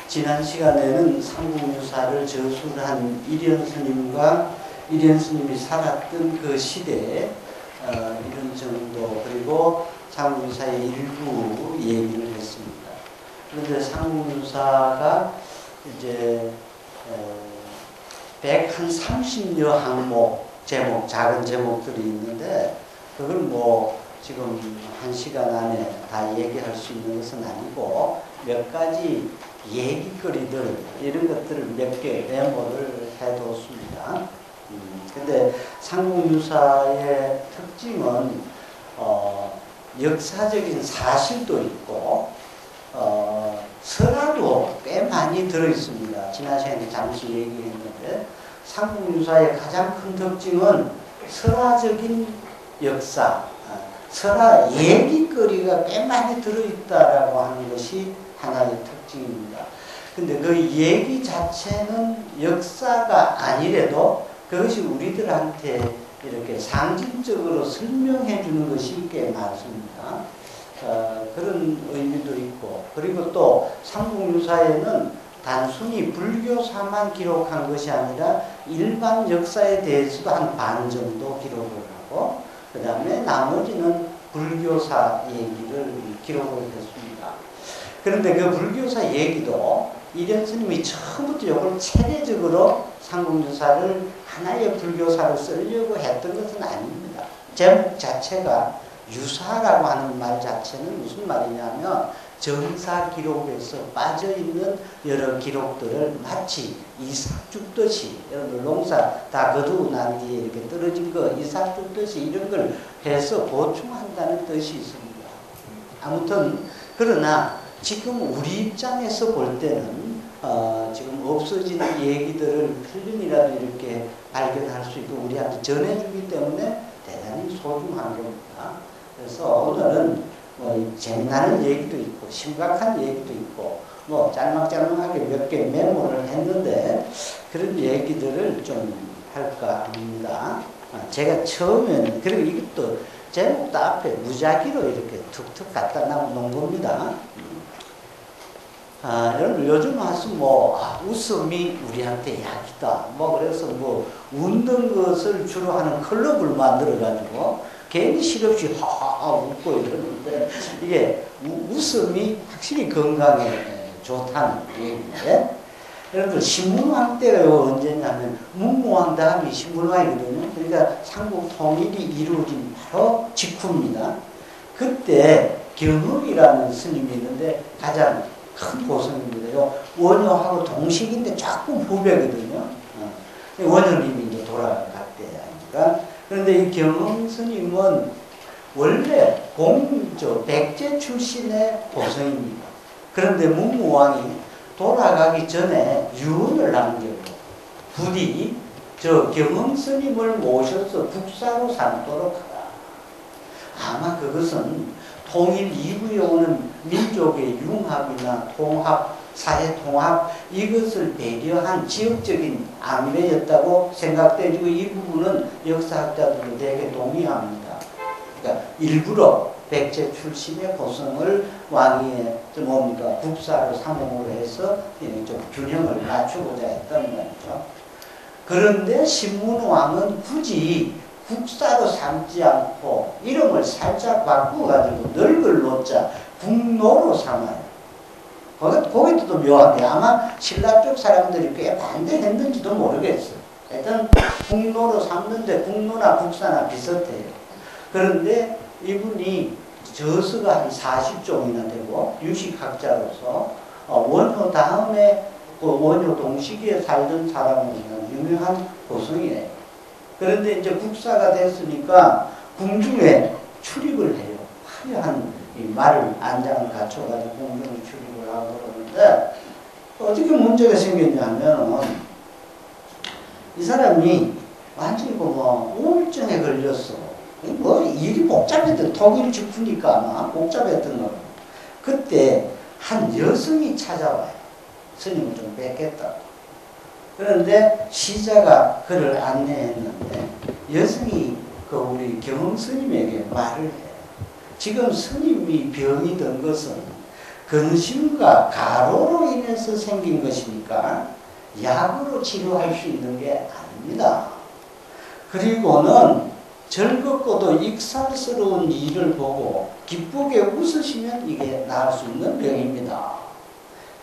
지난 시간에는 삼국유사를 저술한 이련 스님이 살았던 그 시대 이런 정도, 그리고 삼국유사의 일부 얘기를 했습니다. 그런데 삼국유사가 이제 130여 항목 작은 제목들이 있는데, 그걸 뭐 지금 1시간 안에 다 얘기할 수 있는 것은 아니고 몇 가지 얘기거리들, 이런 것들을 몇 개 메모를 해뒀습니다. 근데 삼국유사의 특징은 역사적인 사실도 있고 설화도 꽤 많이 들어있습니다. 지난 시간에 잠시 얘기했는데, 삼국유사의 가장 큰 특징은 설화적인 역사, 설화 얘기거리가 꽤 많이 들어있다라고 하는 것이 하나의 특징입니다. 근데 그 얘기 자체는 역사가 아니래도 그것이 우리들한테 이렇게 상징적으로 설명해 주는 것이 꽤 많습니다. 그런 의미도 있고, 그리고 또 삼국유사에는 단순히 불교사만 기록한 것이 아니라 일반 역사에 대해서도 한 반 정도 기록을 하고, 그 다음에 나머지는 불교사 얘기를 기록을 했습니다. 그런데 그 불교사 얘기도 이련 스님이 처음부터 이걸 체계적으로 삼국유사를 하나의 불교사로 쓰려고 했던 것은 아닙니다. 제목 자체가 유사라고 하는 말 자체는 무슨 말이냐면, 정사 기록에서 빠져있는 여러 기록들을 마치 이삭 줍듯이, 여러분들 농사 다 거두고 난 뒤에 이렇게 떨어진 거 이삭 줍듯이 이런 걸 해서 보충한다는 뜻이 있습니다. 아무튼 그러나 지금 우리 입장에서 볼 때는 지금 없어지는 얘기들을 필름이라도 이렇게 발견할 수 있고 우리한테 전해주기 때문에 대단히 소중한 겁니다. 그래서 오늘은 뭐 재미나는 얘기도 있고 심각한 얘기도 있고 뭐 짤막짤막하게 몇 개 메모를 했는데, 그런 얘기들을 좀 할까 합니다. 제가 처음에는, 그리고 이것도 제목도 앞에 무작위로 이렇게 툭툭 갖다 놓은 겁니다. 여러분 요즘 와서 웃음이 우리한테 약이다. 그래서 웃는 것을 주로 하는 클럽을 만들어가지고 괜히 실없이 하하하 웃고 이러는데, 이게 웃음이 확실히 건강에 좋다는 얘기인데, 여러분들 신문왕 때가 언제냐면 문무왕 다음이 신문왕이거든요. 그러니까 삼국 통일이 이루어진 바로 직후입니다. 그때 경흥이라는 스님이 있는데 가장 큰 고성입니다. 원효하고 동식인데 조금 후배거든요. 원효님이 이제 돌아갔대 아닙니까? 그런데 이 경흥 스님은 원래 백제 출신의 고성입니다. 그런데 문무왕이 돌아가기 전에 유언을 남기고 부디 경흥 스님을 모셔서 국사로 삼도록 하라. 아마 그것은 통일 이후에 오는 민족의 융합이나 통합, 사회 통합, 이것을 배려한 지역적인 안배였다고 생각되고, 이 부분은 역사학자들도 되게 동의합니다. 그러니까 일부러 백제 출신의 고성을 왕위에 국사로 삼음으로 해서 좀 균형을 맞추고자 했단 말이죠. 그런데 신문왕은 굳이 국사로 삼지 않고 이름을 살짝 바꾸어가지고 늙을 노자 국노로 삼아요. 거기도 또 묘한데 아마 신라 쪽 사람들이 꽤 반대했는지도 모르겠어요. 일단 국노로 삼는데 국노나 국사나 비슷해요. 그런데 이분이 저서가 한 40종이나 되고 유식학자로서 원효 다음에 원효 동시기에 살던 사람으로는 유명한 고성이에요. 그런데 이제 국사가 됐으니까 궁중에 출입을 해요. 화려한 말을 안장을 갖춰가지고 궁중에 출입을 하고 그러는데, 어떻게 문제가 생겼냐면 이 사람이 완전히 우울증에 걸렸어. 일이 복잡했던, 통일 직후니까 아마 복잡했던 거. 그때 한 여성이 찾아와요. 스님을 좀 뵙겠다고. 그런데 시자가 그를 안내했는데 여성이 우리 경흥 스님에게 말을 해요. 지금 스님이 병이 든 것은 근심과 가로로 인해서 생긴 것이니까 약으로 치료할 수 있는 게 아닙니다. 그리고는 즐겁고도 익살스러운 일을 보고 기쁘게 웃으시면 이게 나을 수 있는 병입니다.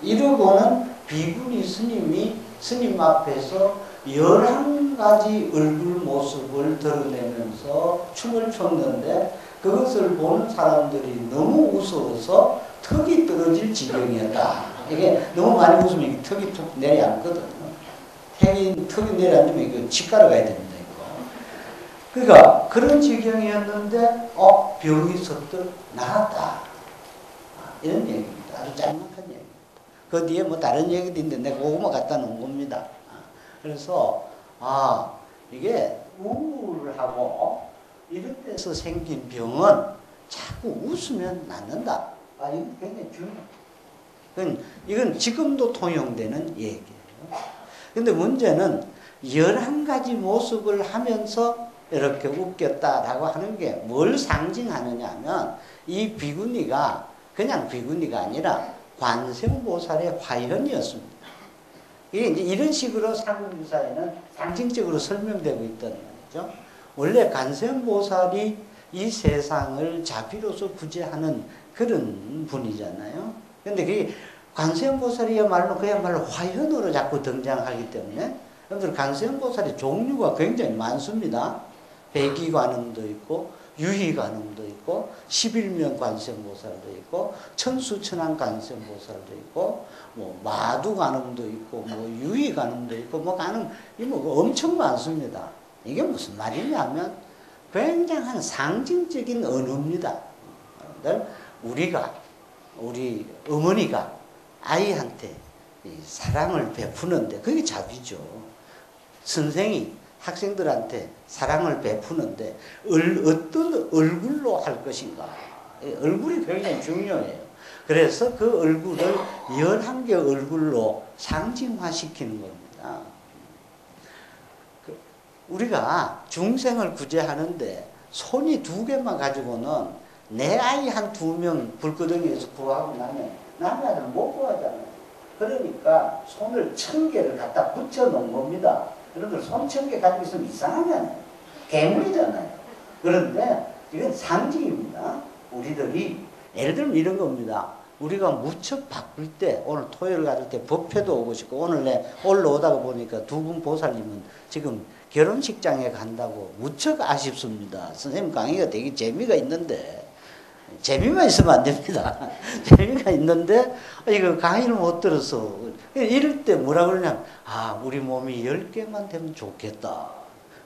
이러고는 비구니 스님이 스님 앞에서 11가지 얼굴 모습을 드러내면서 춤을 췄는데 그것을 보는 사람들이 너무 무서워서 턱이 떨어질 지경이었다. 이게 너무 많이 웃으면 턱이 툭 내려앉거든요. 턱이 내려앉으면 이거 치과로 가야 됩니다. 이거. 그러니까 그런 지경이었는데 병이 선뜻 나았다. 이런 얘기입니다. 아주 짤막한 얘기입니다. 그 뒤에 뭐 다른 얘기도 있는데 내가 그거만 갖다 놓은 겁니다. 그래서 이게 우울하고 이런 데서 생긴 병은 자꾸 웃으면 낫는다. 이건 굉장히 중요해요. 이건 지금도 통용되는 얘기예요. 근데 문제는 11가지 모습을 하면서 이렇게 웃겼다라고 하는 게 뭘 상징하느냐 하면 이 비구니가 그냥 비구니가 아니라 관세음보살의 화현이었습니다. 이게 이제 이런 식으로 삼국유사에는 상징적으로 설명되고 있다는 말이죠. 원래 관세음보살이 이 세상을 자비로서 구제하는 그런 분이잖아요. 근데 그게 관세음보살이야말로 그야말로 화현으로 자꾸 등장하기 때문에 여러분들 관세음보살의 종류가 굉장히 많습니다. 백이관음도 있고 유희관음도 있고 11면 관세음보살도 있고 천수천안 관세음보살도 있고 뭐 마두관음도 있고 뭐 유희관음도 있고 뭐 관음 뭐 엄청 많습니다. 이게 무슨 말이냐면 굉장한 상징적인 언어입니다. 우리 어머니가 아이한테 사랑을 베푸는데 그게 자비죠. 선생이 학생들한테 사랑을 베푸는데 어떤 얼굴로 할 것인가. 얼굴이 굉장히 중요해요. 그래서 그 얼굴을 11개 얼굴로 상징화시키는 겁니다. 우리가 중생을 구제하는데 손이 2개만 가지고는 내 아이 한 2명 불구덩이에서 구하고 나면 남의 아들 못 구하잖아요. 그러니까 손을 1000개를 갖다 붙여 놓은 겁니다. 여러분들 손 1000개 가지고 있으면 이상하잖아요. 괴물이잖아요. 그런데 이건 상징입니다. 우리들이 예를 들면 이런 겁니다. 우리가 무척 바쁠 때 오늘 토요일 가질 때 법회도 오고 싶고 오늘 올라오다가 보니까 2분 보살님은 지금 결혼식장에 간다고 무척 아쉽습니다. 선생님 강의가 되게 재미가 있는데 재미만 있으면 안 됩니다. 재미가 있는데 이거 강의를 못 들어서 이럴 때 뭐라 그러냐면 우리 몸이 10개만 되면 좋겠다.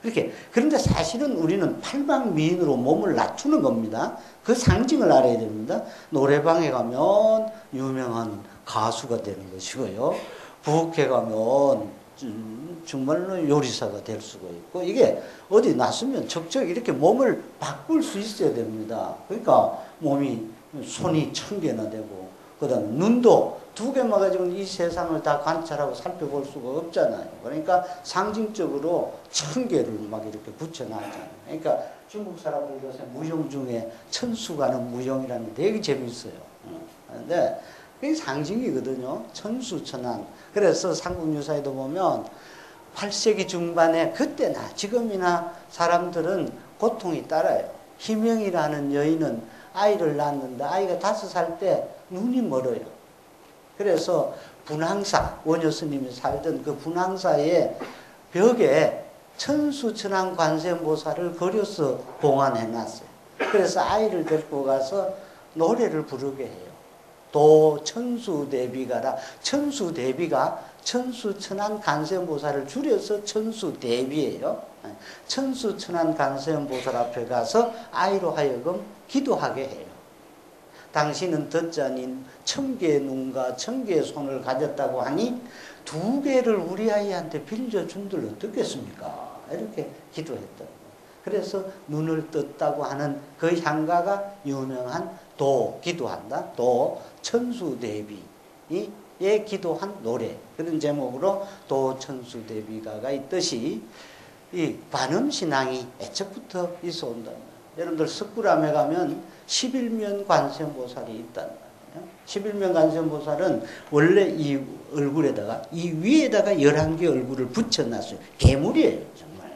이렇게. 그런데 사실은 우리는 팔방미인으로 몸을 낮추는 겁니다. 그 상징을 알아야 됩니다. 노래방에 가면 유명한 가수가 되는 것이고요. 부엌에 가면 정말로 요리사가 될 수가 있고 이게 어디 났으면 척척 이렇게 몸을 바꿀 수 있어야 됩니다. 그러니까 손이 1000개나 되고 그다음에 눈도 2개만 가지고는 이 세상을 다 관찰하고 살펴볼 수가 없잖아요. 그러니까 상징적으로 1000개를 막 이렇게 붙여놨잖아요. 그러니까 중국 사람들 요새 무용 중에 천수가는 무용이라는 게 되게 재밌어요. 그런데 그게 상징이거든요. 천수천안. 그래서 삼국유사에도 보면 8세기 중반에 그때나 지금이나 사람들은 고통이 따라요. 희명이라는 여인은 아이를 낳았는데 아이가 5살 때 눈이 멀어요. 그래서 분황사, 원효 스님이 살던 그 분황사의 벽에 천수천안 관세음보살을 그려서 봉안해 놨어요. 그래서 아이를 데리고 가서 노래를 부르게 해요. 도 천수대비가라. 천수대비가 천수천안 관세음보살을 줄여서 천수대비예요. 천수천안 관세음보살 앞에 가서 아이로 하여금 기도하게 해요. 당신은 덧자닌 1000개의 눈과 1000개의 손을 가졌다고 하니 2개를 우리 아이한테 빌려준들 어떻겠습니까? 이렇게 기도했다. 그래서 눈을 떴다고 하는 그 향가가 유명한 기도한다. 천수대비에 기도한 노래. 그런 제목으로 천수대비가가 있듯이 이 반음신앙이 애초부터 있어 온다. 여러분들 석굴암에 가면 11면 관세음보살이 있단 십일면 관세음보살은 원래 이 얼굴에다가 이 위에다가 11개 얼굴을 붙여놨어요. 괴물이에요, 정말.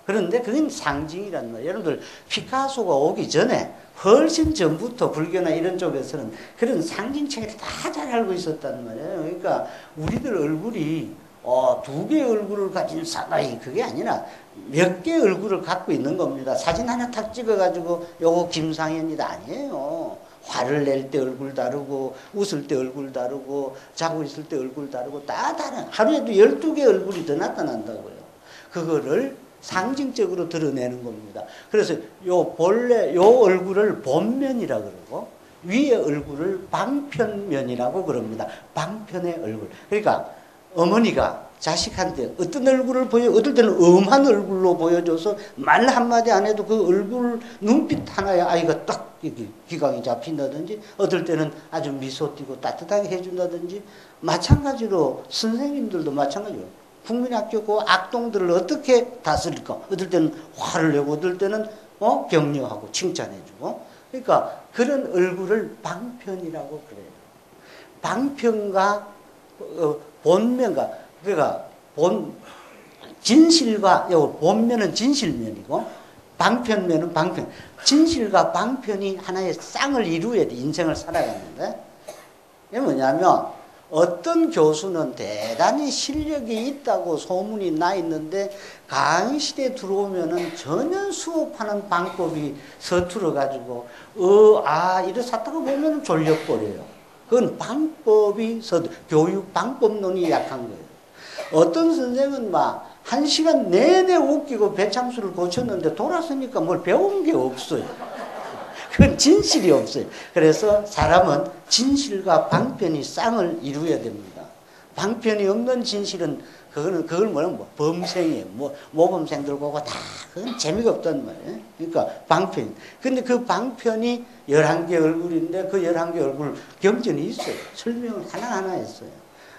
그런데 그건 상징이란 말이에요. 여러분들 피카소가 오기 전에 훨씬 전부터 불교나 이런 쪽에서는 그런 상징체계를 다 잘 알고 있었단 말이에요. 그러니까 우리들 얼굴이 2개의 얼굴을 가진 사나이 그게 아니라 몇 개의 얼굴을 갖고 있는 겁니다. 사진 하나 탁 찍어가지고 요거 김상현이다 아니에요. 화를 낼 때 얼굴 다르고 웃을 때 얼굴 다르고 자고 있을 때 얼굴 다르고 다 다른 하루에도 12개 얼굴이 더 나타난다고요. 그거를 상징적으로 드러내는 겁니다. 그래서 본래 요 얼굴을 본면이라 그러고 위의 얼굴을 방편면이라고 그럽니다. 방편의 얼굴. 그러니까 어머니가 자식한테 어떤 얼굴을 어떨 때는 엄한 얼굴로 보여줘서 말 한마디 안 해도 그 얼굴 눈빛 하나에 아이가 딱 기강이 잡힌다든지 어떨 때는 아주 미소 띄고 따뜻하게 해준다든지 마찬가지로 선생님들도 마찬가지로 국민학교 그 악동들을 어떻게 다스릴까? 어떨 때는 화를 내고 어떨 때는 격려하고 칭찬해주고 그러니까 그런 얼굴을 방편이라고 그래요. 방편과 본면과 그러니까 진실과 본면은 진실면이고 방편면은 방편. 진실과 방편이 하나의 쌍을 이루어야 돼. 인생을 살아가는데 이게 뭐냐면 어떤 교수는 대단히 실력이 있다고 소문이 나 있는데 강의실에 들어오면은 전혀 수업하는 방법이 서툴어 가지고 이랬었다고 보면 졸려버려요. 그건 방법이 교육 방법론이 약한 거예요. 어떤 선생은 막 1시간 내내 웃기고 배참수를 고쳤는데 돌아서니까 뭘 배운 게 없어요. 그건 진실이 없어요. 그래서 사람은 진실과 방편이 쌍을 이루어야 됩니다. 방편이 없는 진실은 그걸 뭐냐면 범생이에요. 모범생들 보고 다 그건 재미가 없단 말이에요. 그러니까 방편. 근데 그 방편이 11개 얼굴인데 그 11개 얼굴 경전이 있어요. 설명을 하나하나 했어요.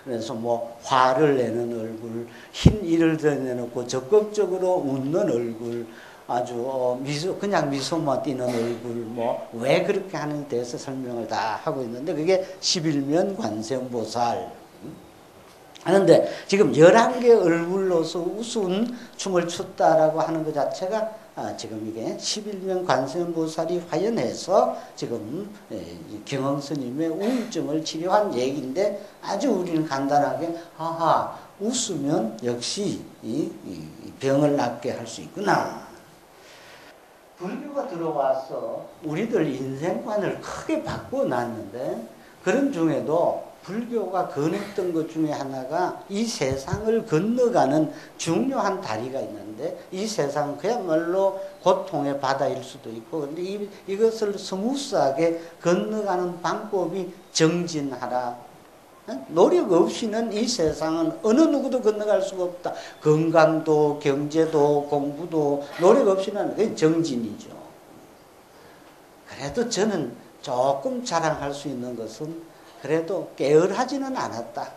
그래서 화를 내는 얼굴, 흰 이를 드러내놓고 적극적으로 웃는 얼굴, 아주 그냥 미소만 띄는 얼굴, 왜 그렇게 하는지에 대해서 설명을 다 하고 있는데 그게 11면 관세음보살. 하는데 지금 11개 얼굴로서 우스운 춤을 췄다라고 하는 것 자체가 지금 이게 11면 관세음보살이 화연해서 지금 경흥스님의 우울증을 치료한 얘기인데 아주 우리는 간단하게 웃으면 역시 이 병을 낫게 할 수 있구나. 불교가 들어와서 우리들 인생관을 크게 바꿔놨는데 그런 중에도 불교가 권했던 것 중에 하나가 이 세상을 건너가는 중요한 다리가 있는데 이 세상은 그야말로 고통의 바다일 수도 있고 근데 이것을 스무스하게 건너가는 방법이 정진하라. 노력 없이는 이 세상은 어느 누구도 건너갈 수가 없다. 건강도 경제도 공부도 노력 없이는 그게 정진이죠. 그래도 저는 조금 자랑할 수 있는 것은 그래도 게을하지는 않았다.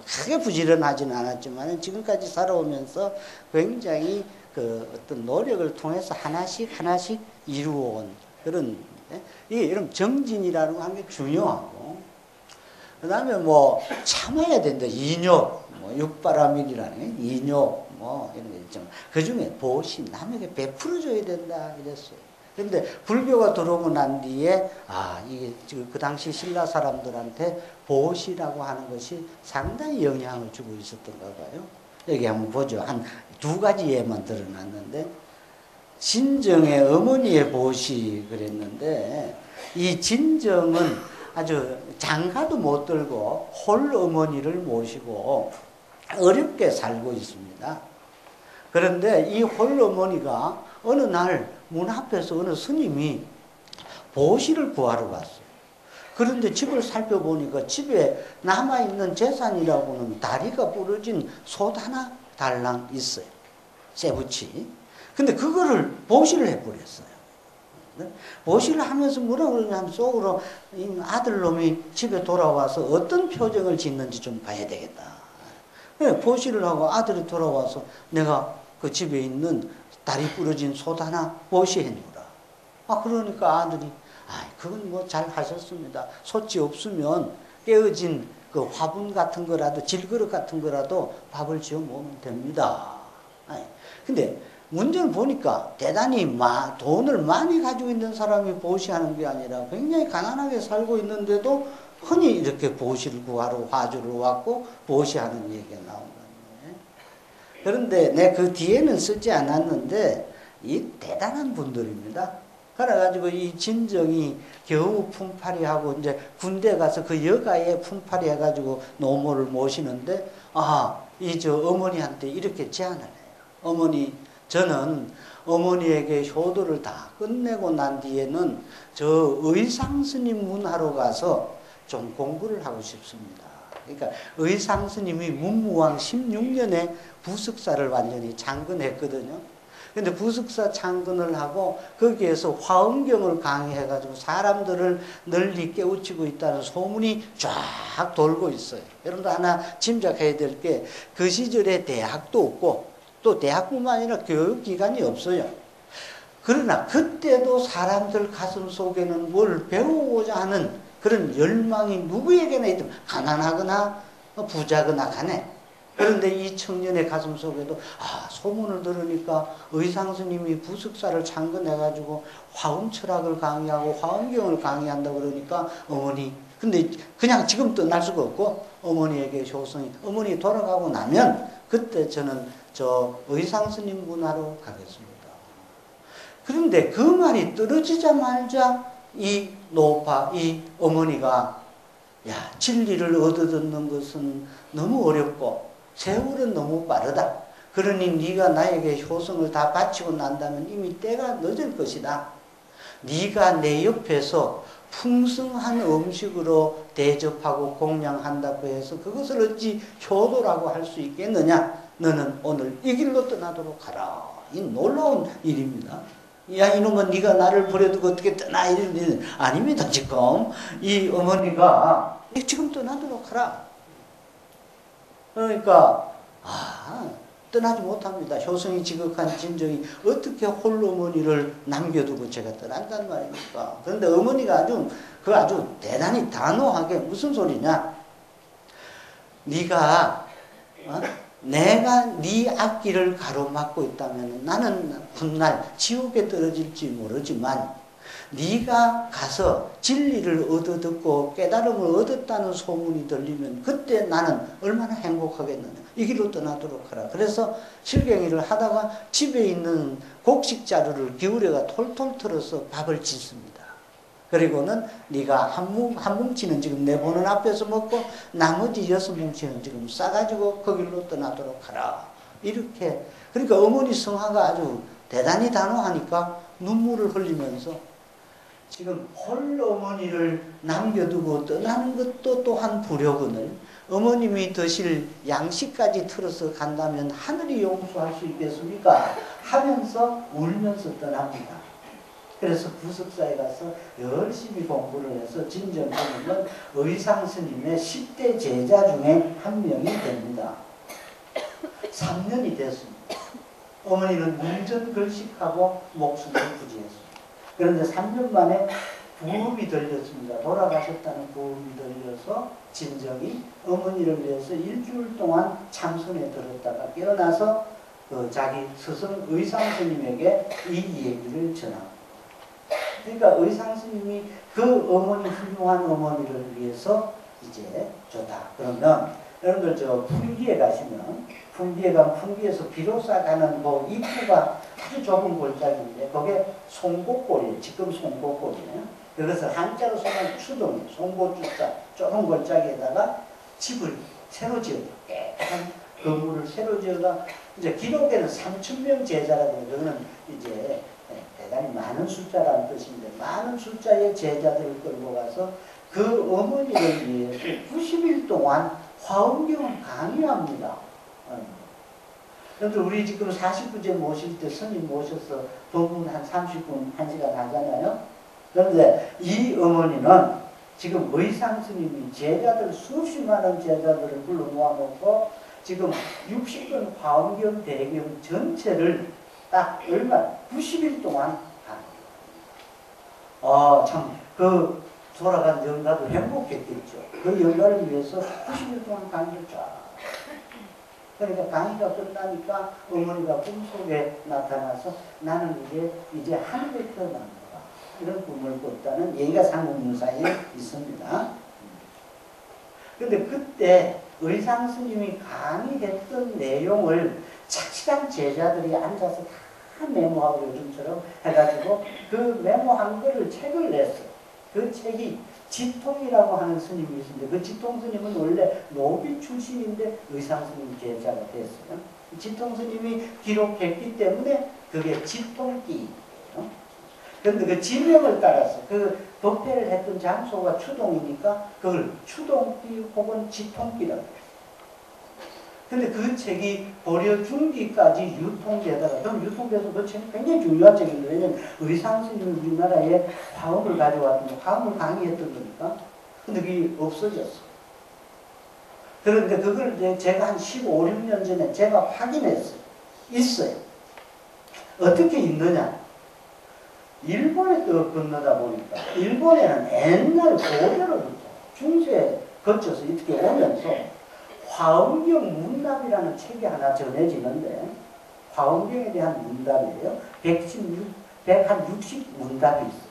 크게 부지런하지는 않았지만 지금까지 살아오면서 굉장히 어떤 노력을 통해서 하나씩 이루어온 그런 이런 정진이라는 거 한 게 중요하고 그 다음에 참아야 된다. 인욕, 육바라밀이라는 인욕, 이런 게 있지만 그 중에 보시, 남에게 베풀어줘야 된다. 이랬어요. 근데 불교가 들어오고 난 뒤에 이게 지금 그 당시 신라 사람들한테 보시라고 하는 것이 상당히 영향을 주고 있었던가 봐요. 여기 한번 보죠. 한 2가지 예만 드러났는데 진정의 어머니의 보시 그랬는데 이 진정은 아주 장가도 못 들고 홀 어머니를 모시고 어렵게 살고 있습니다. 그런데 이 홀 어머니가 어느 날 문 앞에서 어느 스님이 보시를 구하러 갔어요. 그런데 집을 살펴보니까 집에 남아있는 재산이라고는 다리가 부러진 솥 하나 달랑 있어요. 쇠붙이. 근데 그거를 보시를 해버렸어요. 보시를 하면서 뭐라 그러냐면 속으로 아들놈이 집에 돌아와서 어떤 표정을 짓는지 좀 봐야 되겠다. 보시를 하고 아들이 돌아와서 내가 그 집에 있는 다리 부러진 솥 하나 보시해놓으라. 그러니까 아들이 그건 뭐 잘 하셨습니다. 소치 없으면 깨어진 그 화분 같은 거라도 질그릇 같은 거라도 밥을 지어 먹으면 됩니다. 근데 문제를 보니까 대단히 돈을 많이 가지고 있는 사람이 보시하는 게 아니라 굉장히 가난하게 살고 있는데도 흔히 이렇게 보시를 구하러 화주를 왔고 보시하는 얘기가 나온 거예요. 그런데 내 그 뒤에는 쓰지 않았는데 이 대단한 분들입니다. 그래가지고 이 진정이 겨우 품팔이하고 이제 군대 가서 그 여가에 품팔이 해가지고 노모를 모시는데 이 저 어머니한테 이렇게 제안을 해요. 어머니, 저는 어머니에게 효도를 다 끝내고 난 뒤에는 저 의상스님 문화로 가서 좀 공부를 하고 싶습니다. 그러니까 의상스님이 문무왕 16년에 부석사를 완전히 창건했거든요. 근데 부석사 창건을 하고 거기에서 화엄경을 강의해가지고 사람들을 널리 깨우치고 있다는 소문이 쫙 돌고 있어요. 여러분들 하나 짐작해야 될 게 그 시절에 대학도 없고 또 대학뿐만 아니라 교육기관이 없어요. 그러나 그때도 사람들 가슴 속에는 뭘 배우고자 하는 그런 열망이 누구에게나 있든 가난하거나 부자거나 간에. 그런데 이 청년의 가슴 속에도 소문을 들으니까 의상스님이 부석사를 창건해가지고 화엄 철학을 강의하고 화엄경을 강의한다고 그러니까 어머니, 근데 그냥 지금 떠날 수가 없고 어머니에게 효성이, 어머니 돌아가고 나면 그때 저는 저 의상스님 문화로 가겠습니다. 그런데 그 말이 떨어지자마자 이 노파, 이 어머니가 진리를 얻어듣는 것은 너무 어렵고 세월은 너무 빠르다. 그러니 네가 나에게 효성을 다 바치고 난다면 이미 때가 늦을 것이다. 네가 내 옆에서 풍성한 음식으로 대접하고 공양한다고 해서 그것을 어찌 효도라고 할 수 있겠느냐. 너는 오늘 이 길로 떠나도록 하라. 이 놀라운 일입니다. 이놈은 네가 나를 버려두고 어떻게 떠나, 이런 일은 아닙니다. 지금 이 어머니가 지금 떠나도록 하라. 그러니까 떠나지 못합니다. 효성이 지극한 진정이 어떻게 홀로 어머니를 남겨두고 제가 떠난단 말입니까? 그런데 어머니가 아주 대단히 단호하게 무슨 소리냐? 네가 내가 네 앞길을 가로막고 있다면 나는 훗날 지옥에 떨어질지 모르지만 네가 가서 진리를 얻어듣고 깨달음을 얻었다는 소문이 들리면 그때 나는 얼마나 행복하겠느냐. 이 길로 떠나도록 하라. 그래서 실갱이를 하다가 집에 있는 곡식 자루를 기울여가 톨톨 털어서 밥을 짓습니다. 그리고는 네가 한 뭉치는 지금 내 보는 앞에서 먹고 나머지 6뭉치는 지금 싸가지고 그 길로 떠나도록 하라. 이렇게. 그러니까 어머니 성화가 아주 대단히 단호하니까 눈물을 흘리면서 지금 홀로 어머니를 남겨두고 떠나는 것도 또한 부려거늘 어머님이 드실 양식까지 틀어서 간다면 하늘이 용서할 수 있겠습니까? 하면서 울면서 떠납니다. 그래서 부석사에 가서 열심히 공부를 해서 진정스님은 의상스님의 10대 제자 중에 한 명이 됩니다. 3년이 됐습니다. 어머니는 문전글식하고 목숨을 부지했습니다. 그런데 3년 만에 부음이 들렸습니다. 돌아가셨다는 부음이 들려서 진정이 어머니를 위해서 일주일 동안 참선에 들었다가 깨어나서 자기 스승 의상스님에게 이 얘기를 전합니다. 그러니까 의상스님이 그 어머니, 훌륭한 어머니를 위해서 이제 좋다. 그러면 여러분들 저 풍기에 가시면 풍기에 가면 풍기에서 비로사 가는 그 입구가 아주 좁은 골짜기인데 거기에 송곳골이에요. 지금 송곳골이에요. 그래서 한자로 쓰면 추동, 송곳주자 좁은 골짜기에다가 집을 새로 지어요. 깨끗한 건물을 새로 지어가 이제 기록에는 3,000명 제자라고 해요. 그거는 이제 대단히 많은 숫자라는 뜻인데 많은 숫자의 제자들을 끌고 가서 그 어머니를 위해서 90일 동안 화엄경을 강의합니다. 그런데 우리 지금 49제 모실 때 스님 모셔서 법문 한 30분, 1시간 하잖아요. 그런데 이 어머니는 지금 의상 스님이 제자들 수십 많은 제자들을 불러 모아놓고 지금 60권 화엄경 대경 전체를 딱 얼마 90일 동안 합니다. 참, 그 돌아간 영가도 행복했겠죠. 그 영가를 위해서 90일 동안 강의를 쫙. 그러니까 강의가 끝나니까 어머니가 꿈속에 나타나서 나는 이제 하늘에 태어난 거다. 이런 꿈을 꿨다는 얘기가 상국유사에 있습니다. 근데 그때 의상 스님이 강의했던 내용을 착실한 제자들이 앉아서 다 메모하고 요즘처럼 해가지고 그 메모한 거를 책을 냈어요. 그 책이 지통이라고 하는 스님이 있는데 그 지통 스님은 원래 노비 출신인데 의상 스님 제자가 됐어요. 지통 스님이 기록했기 때문에 그게 지통기예요. 그런데 그 지명을 따라서 그 법회를 했던 장소가 추동이니까 그걸 추동기 혹은 지통기라고 해요. 근데 그 책이 고려 중기까지 유통되다가, 그럼 유통돼서 그 책이 굉장히 중요한 책인데, 왜냐면 의상 스님이 우리나라에 화음을 가져왔던, 화음을 강의했던 거니까. 근데 그게 없어졌어. 그런데 그걸 이제 제가 한 15, 16년 전에 제가 확인했어요. 있어요. 어떻게 있느냐? 일본에 또 건너다 보니까, 일본에는 옛날 고려로부터 중세에 거쳐서 이렇게 오면서 화엄경 문답이라는 책이 하나 전해지는데, 화엄경에 대한 문답이에요. 160 문답이 있어요.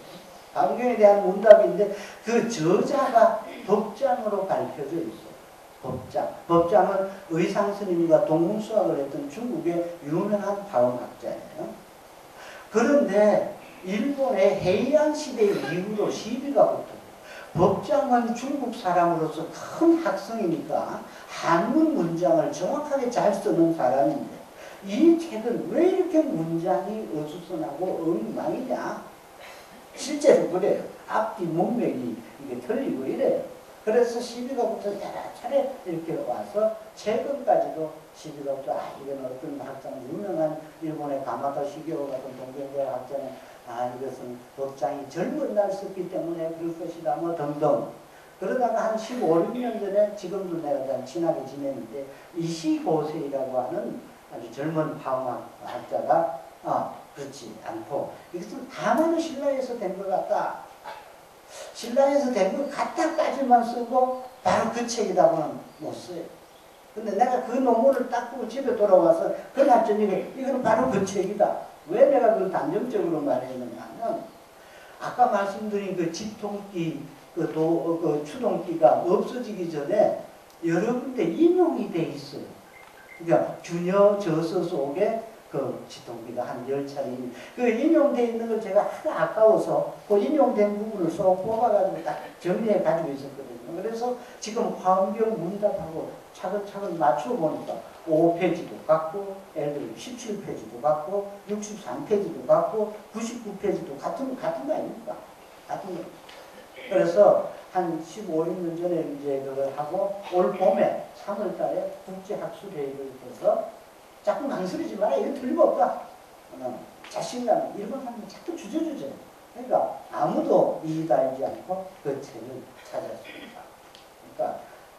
화엄경에 대한 문답인데 그 저자가 법장으로 밝혀져 있어요. 법장. 법장은 의상 스님과 동문수학을 했던 중국의 유명한 화엄학자예요. 그런데 일본의 헤이안 시대 이후로 시비가 붙어요. 법장은 중국 사람으로서 큰 학성이니까 한문 문장을 정확하게 잘 쓰는 사람인데 이 책은 왜 이렇게 문장이 어수선하고 엉망이냐? 실제로 그래요. 앞뒤 문맥이 이게 틀리고 이래요. 그래서 시비가 붙어 여러 차례 이렇게 와서 최근까지도 시비가 붙어 이건 어떤 학자는 유명한 일본의 가마다 시게오 같은 동경대 학자는 이것은 법장이 젊은 날 썼기 때문에 그럴 것이다 뭐 등등. 그러다가 한 15, 16년 전에 지금도 내가 친하게 지내는데 이시고세이라고 하는 아주 젊은 화엄학자가 그렇지 않고 이것은 다만은 신라에서 된 것 같다. 신라에서 된 것 같다까지만 쓰고 바로 그 책이다고는 못 써요. 근데 내가 그 논문을 딱 보고 집에 돌아와서 그날 저녁에 이거는 바로 그 책이다. 왜 내가 그걸 단정적으로 말했느냐 하면 아까 말씀드린 그 지통기 그 추동기가 없어지기 전에 여러 군데 인용이 돼 있어요. 그러니까 균여 저서 속에 그 지통기가 한 10차례 그 인용돼 있는 걸 제가 하나 아까워서 그 인용된 부분을 쏙 뽑아가지고 딱 정리해 가지고 있었거든요. 그래서 지금 화엄경 문답하고 차근차근 맞춰보니까 5페이지도 같고 예를 들어 17페이지도 같고 63페이지도 같고 99페이지도 같은 거 아닙니까? 같은 거. 그래서 한 15, 16년 전에 이제 그걸 하고 올 봄에 3월 달에 국제학술회의를 해서 자꾸 망설이지 마라. 이거 틀림없다. 자신감, 일본 사람은 자꾸 주저주저. 그러니까 아무도 이의 달지 않고 그 책을 찾았습니다.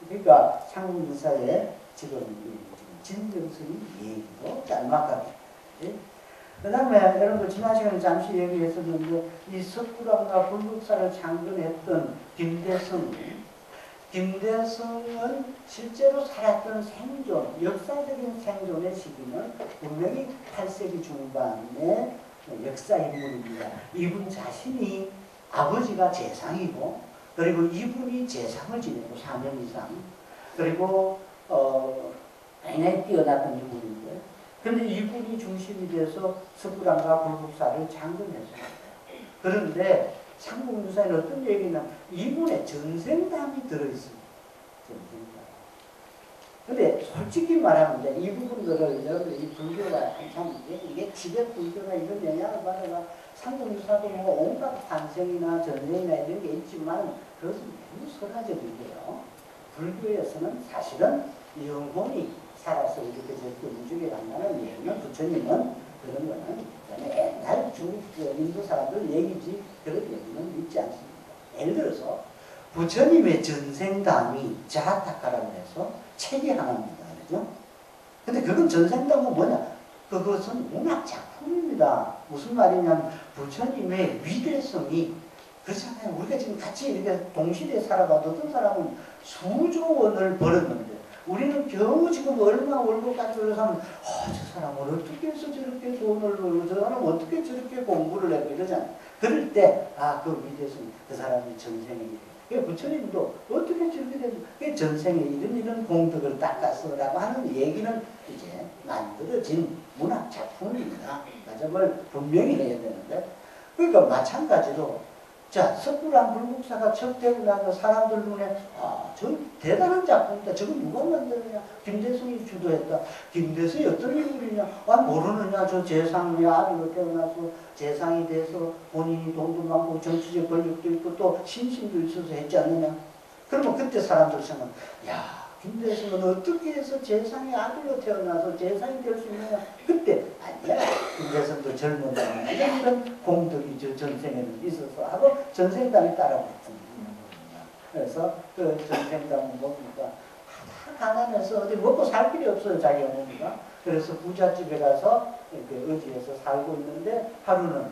그러니까 상문사에 지금 진정스님 얘기도 짤막하게. 그 다음에 여러분 지난 시간에 잠시 얘기했었는데 이 석굴암과 불국사를 창건했던 김대성은 실제로 살았던 생존, 역사적인 생존의 시기는 분명히 8세기 중반의 역사 인물입니다. 이분 자신이 아버지가 재상이고 그리고 이분이 재상을 지내고 4년 이상 그리고 굉장히 뛰어났던 인물인데 그런데 이분이 중심이 돼서 석굴암과 불국사를 창건했습니다. 그런데 상국유사에는 어떤 얘기냐면 이분의 전생담이 들어있습니다. 전생담. 근데 솔직히 말하면 이 부분들을 여러분들 이 불교가 참 이게 지배 불교가 이런 영향을 받아가 상국유사도 뭐 온갖 탄생이나 전생이나 이런 게 있지만 그것은 너무 설화적이고요. 불교에서는 사실은 영혼이 살아서 이렇게 저렇게 우주에 간다는 얘기는 부처님은 그런 거는 옛날 중국 인도 사람들 얘기지 그런 얘기는 있지 않습니다. 예를 들어서 부처님의 전생담이 자하타카라고 해서 책이 하나입니다. 그죠? 근데 그건 전생담은 뭐냐? 그것은 문학 작품입니다. 무슨 말이냐면 부처님의 위대성이 그렇잖아요. 우리가 지금 같이 이렇게 동시대에 살아봐도 어떤 사람은 수조 원을 벌었는데 우리는 겨우 지금 얼마 월급 가지고 사면 저 사람은 어떻게 해서 저렇게 돈을 벌고 저 사람은 어떻게 저렇게 공부를 하고 이러잖아요. 그럴 때 그 밑에서 그 사람이 전생에 부처님도 어떻게 저렇게 되죠? 그 전생에 이런 공덕을 닦았어라고 하는 얘기는 이제 만들어진 문학 작품입니다. 가정을 분명히 해야 되는데 그러니까 마찬가지로 자, 석굴암 불국사가 척되고 나서 사람들 눈에 저 대단한 작품이다. 저거 누가 만들었냐? 김대성이 주도했다. 김대성이 어떤 인물이냐? 모르느냐? 저 재상의 아들로 태어나서 재상이 돼서 본인이 돈도 많고 정치적 권력도 있고 또 신심도 있어서 했지 않느냐? 그러면 그때 사람들 생각, 야, 김대성은 어떻게 해서 재상의 아들로 태어나서 재상이 될 수 있느냐? 그때 아니야. 김대성도 젊은 이런 공덕이 저 전생에는 있어서 하고 전생당에 따라붙습니다. 그래서 그 전생당은 뭡니까? 다 가난해서 어디 먹고 살 길이 없어요. 자기 어머니가. 그래서 부잣집에 가서 이렇게 의지해서 살고 있는데 하루는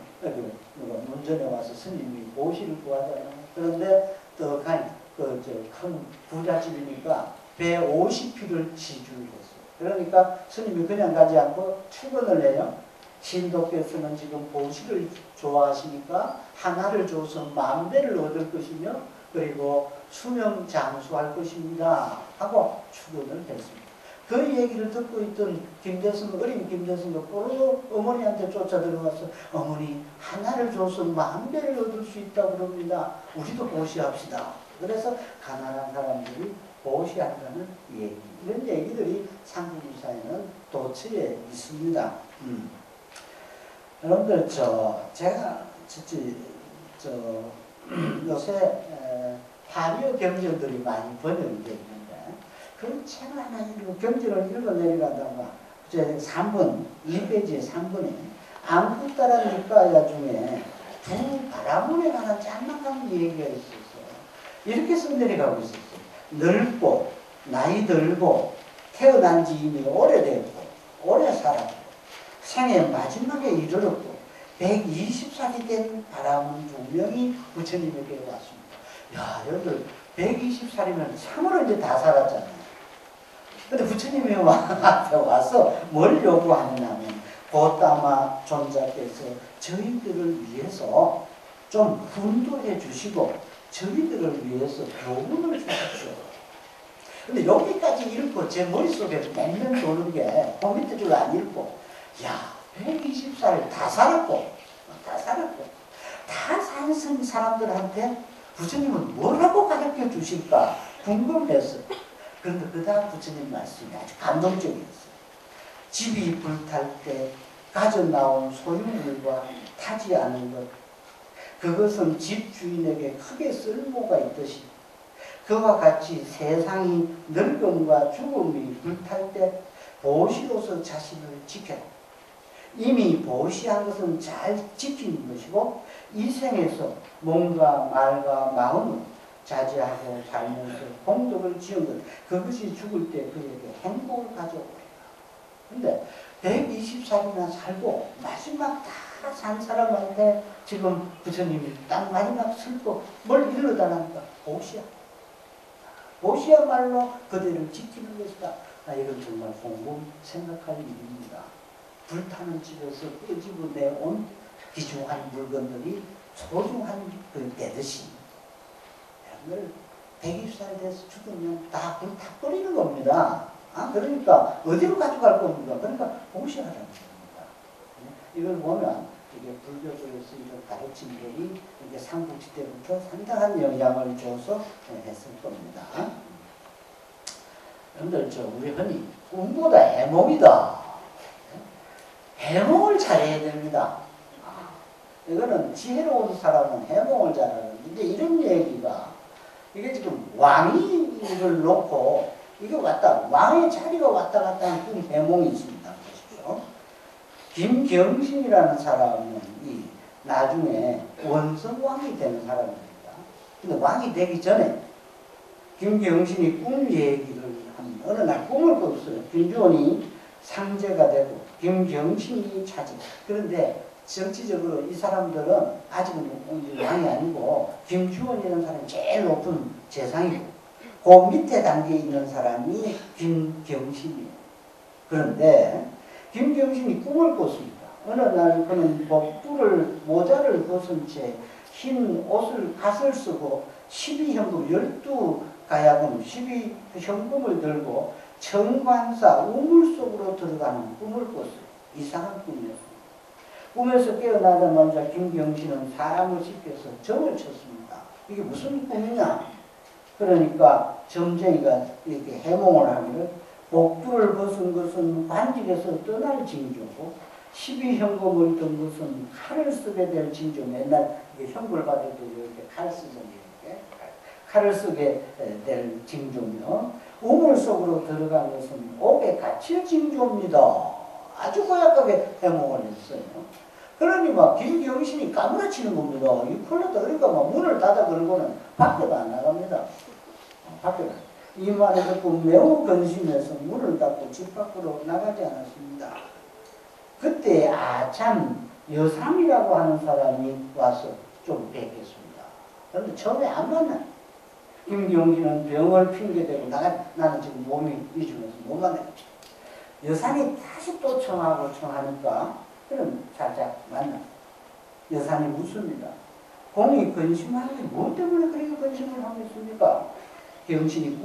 문전에 와서 스님이 보시를 구하잖아요. 그런데 또 큰 부잣집이니까 배 50피를 지주를 했어요. 그러니까 스님이 그냥 가지 않고 출근을 해요. 신도께서는 지금 보시를 좋아하시니까 하나를 줘서 10,000배를 얻을 것이며 그리고 수명 장수할 것입니다. 하고 출근을 했습니다. 그 얘기를 듣고 있던 김대성, 어린 김대성도 바로 어머니한테 쫓아 들어가서 어머니 하나를 줘서 10,000배를 얻을 수 있다고 그럽니다. 우리도 보시합시다. 그래서 가난한 사람들이 보시한다는 얘기. 이런 얘기들이 삼국유사에는 도처에 있습니다. 여러분들, 제가, 요새, 파리어 경전들이 많이 번역이 되어 있는데, 그 책 하나 읽고 경전을 읽어내리라다가, 3번, 2페이지에 3번에, 앙쿠따라 니까야 중에 두 바라문에 관한 짤막한 얘기가 있었어요. 이렇게 써 내려가고 있었어요. 늙고, 나이 들고, 태어난 지 이미 오래됐고, 오래 살았고, 생애 마지막에 이르렀고, 120살이 된 바라문 2명이 부처님에게 왔습니다. 야, 여러분들, 120살이면 참으로 이제 다 살았잖아요. 근데 부처님이 앞에 와서 뭘 요구하느냐면, 고따마 존자께서 저희들을 위해서 좀 훈도해 주시고, 저희들을 위해서 교훈을 주십시오. 근데 여기까지 읽고 제 머릿속에 맹맹 도는 게 그 밑에 줄 안 읽고 야 120살 다 살았고 다 산 사람들한테 부처님은 뭐라고 가르쳐 주실까 궁금했어요. 그런데 그 다음 부처님 말씀이 아주 감동적이었어요. 집이 불탈 때 가져 나온 소유물과 타지 않은 것 그것은 집 주인에게 크게 쓸모가 있듯이 그와 같이 세상이 늙음과 죽음이 불탈 때 보시로서 자신을 지켜라. 이미 보시한 것은 잘 지키는 것이고 이 생에서 몸과 말과 마음을 자제하고 살면서 공덕을 지은 것 그것이 죽을 때 그에게 행복을 가져오리라. 근데 120살이나 살고 마지막 다 산 사람한테 지금 부처님이 딱 마지막 슬퍼 뭘 이르다니까 보시야. 보시야말로 그대를 지키는 것이다. 이건 정말 공공 생각할 일입니다. 불타는 집에서 끄집어내온 귀중한 물건들이 소중한 그 되듯이 여러분들 120살 돼서 죽으면 다 불타버리는 겁니다. 그러니까 어디로 가져갈 겁니까? 그러니까 보시하라는 겁니다. 이걸 보면 이게 불교 쪽에서 이런 가르침들이 이게 삼국지 때부터 상당한 영향을 줘서 했을 겁니다. 여러분들, 우리 흔히 꿈보다 해몽이다. 해몽을 잘해야 됩니다. 이거는 지혜로운 사람은 해몽을 잘하는데, 이런 얘기가, 이게 지금 왕위를 놓고, 이게 왕의 자리가 왔다 갔다 하는 꿈 해몽이 있습니다. 보십시오. 김경신이라는 사람은 나중에 원성왕이 되는 사람입니다. 근데 왕이 되기 전에 김경신이 꿈 얘기를 합니다. 어느 날 꿈을 꿨어요. 김주원이 상제가 되고 김경신이 차지. 그런데 정치적으로 이 사람들은 아직은 왕이 아니고 김주원이라는 사람이 제일 높은 재상이고 그 밑에 단계에 있는 사람이 김경신이에요. 그런데 김경신이 꿈을 꿨습니다. 어느 날 그는 복부를 모자를 벗은 채 흰 옷을 갓을 쓰고 12현금 12가야금 12현금을 들고 정관사 우물 속으로 들어가는 꿈을 꿨어요. 이상한 꿈이었어요. 꿈에서 깨어나자마자 김경신은 사람을 시켜서 점을 쳤습니다. 이게 무슨 꿈이냐? 그러니까 점쟁이가 이렇게 해몽을 하기를 복부를 벗은 것은 관직에서 떠날 징조고 12현금을 든 것은 칼을 쓰게 될 징조. 맨날 현금을 받을 때 이렇게 칼 쓰잖아요. 이렇게 칼을 쓰게 될 징조며 우물 속으로 들어간 것은 옥에 갇힐 징조입니다. 아주 고약하게 해몽을 했어요. 그러니 막 김경신이 까무라치는 겁니다. 이 큰일 났다. 그러니까 막 문을 닫아 그러고는 밖에도 안 나갑니다. 밖에도. 이 말을 듣고 매우 근심해서 문을 닫고 집 밖으로 나가지 않았습니다. 그때 아참 여삼이라고 하는 사람이 와서 좀 뵙겠습니다. 그런데 처음에 안 만나요. 김경진은 병을 핑계대고 나는 지금 몸이 이중해서 못 만나겠죠. 여삼이 다시 또 청하니까 그럼 살짝 만나. 여삼이 묻습니다. 공이 근심하는 게 뭐 때문에 그렇게 근심을 하겠습니까? 경신이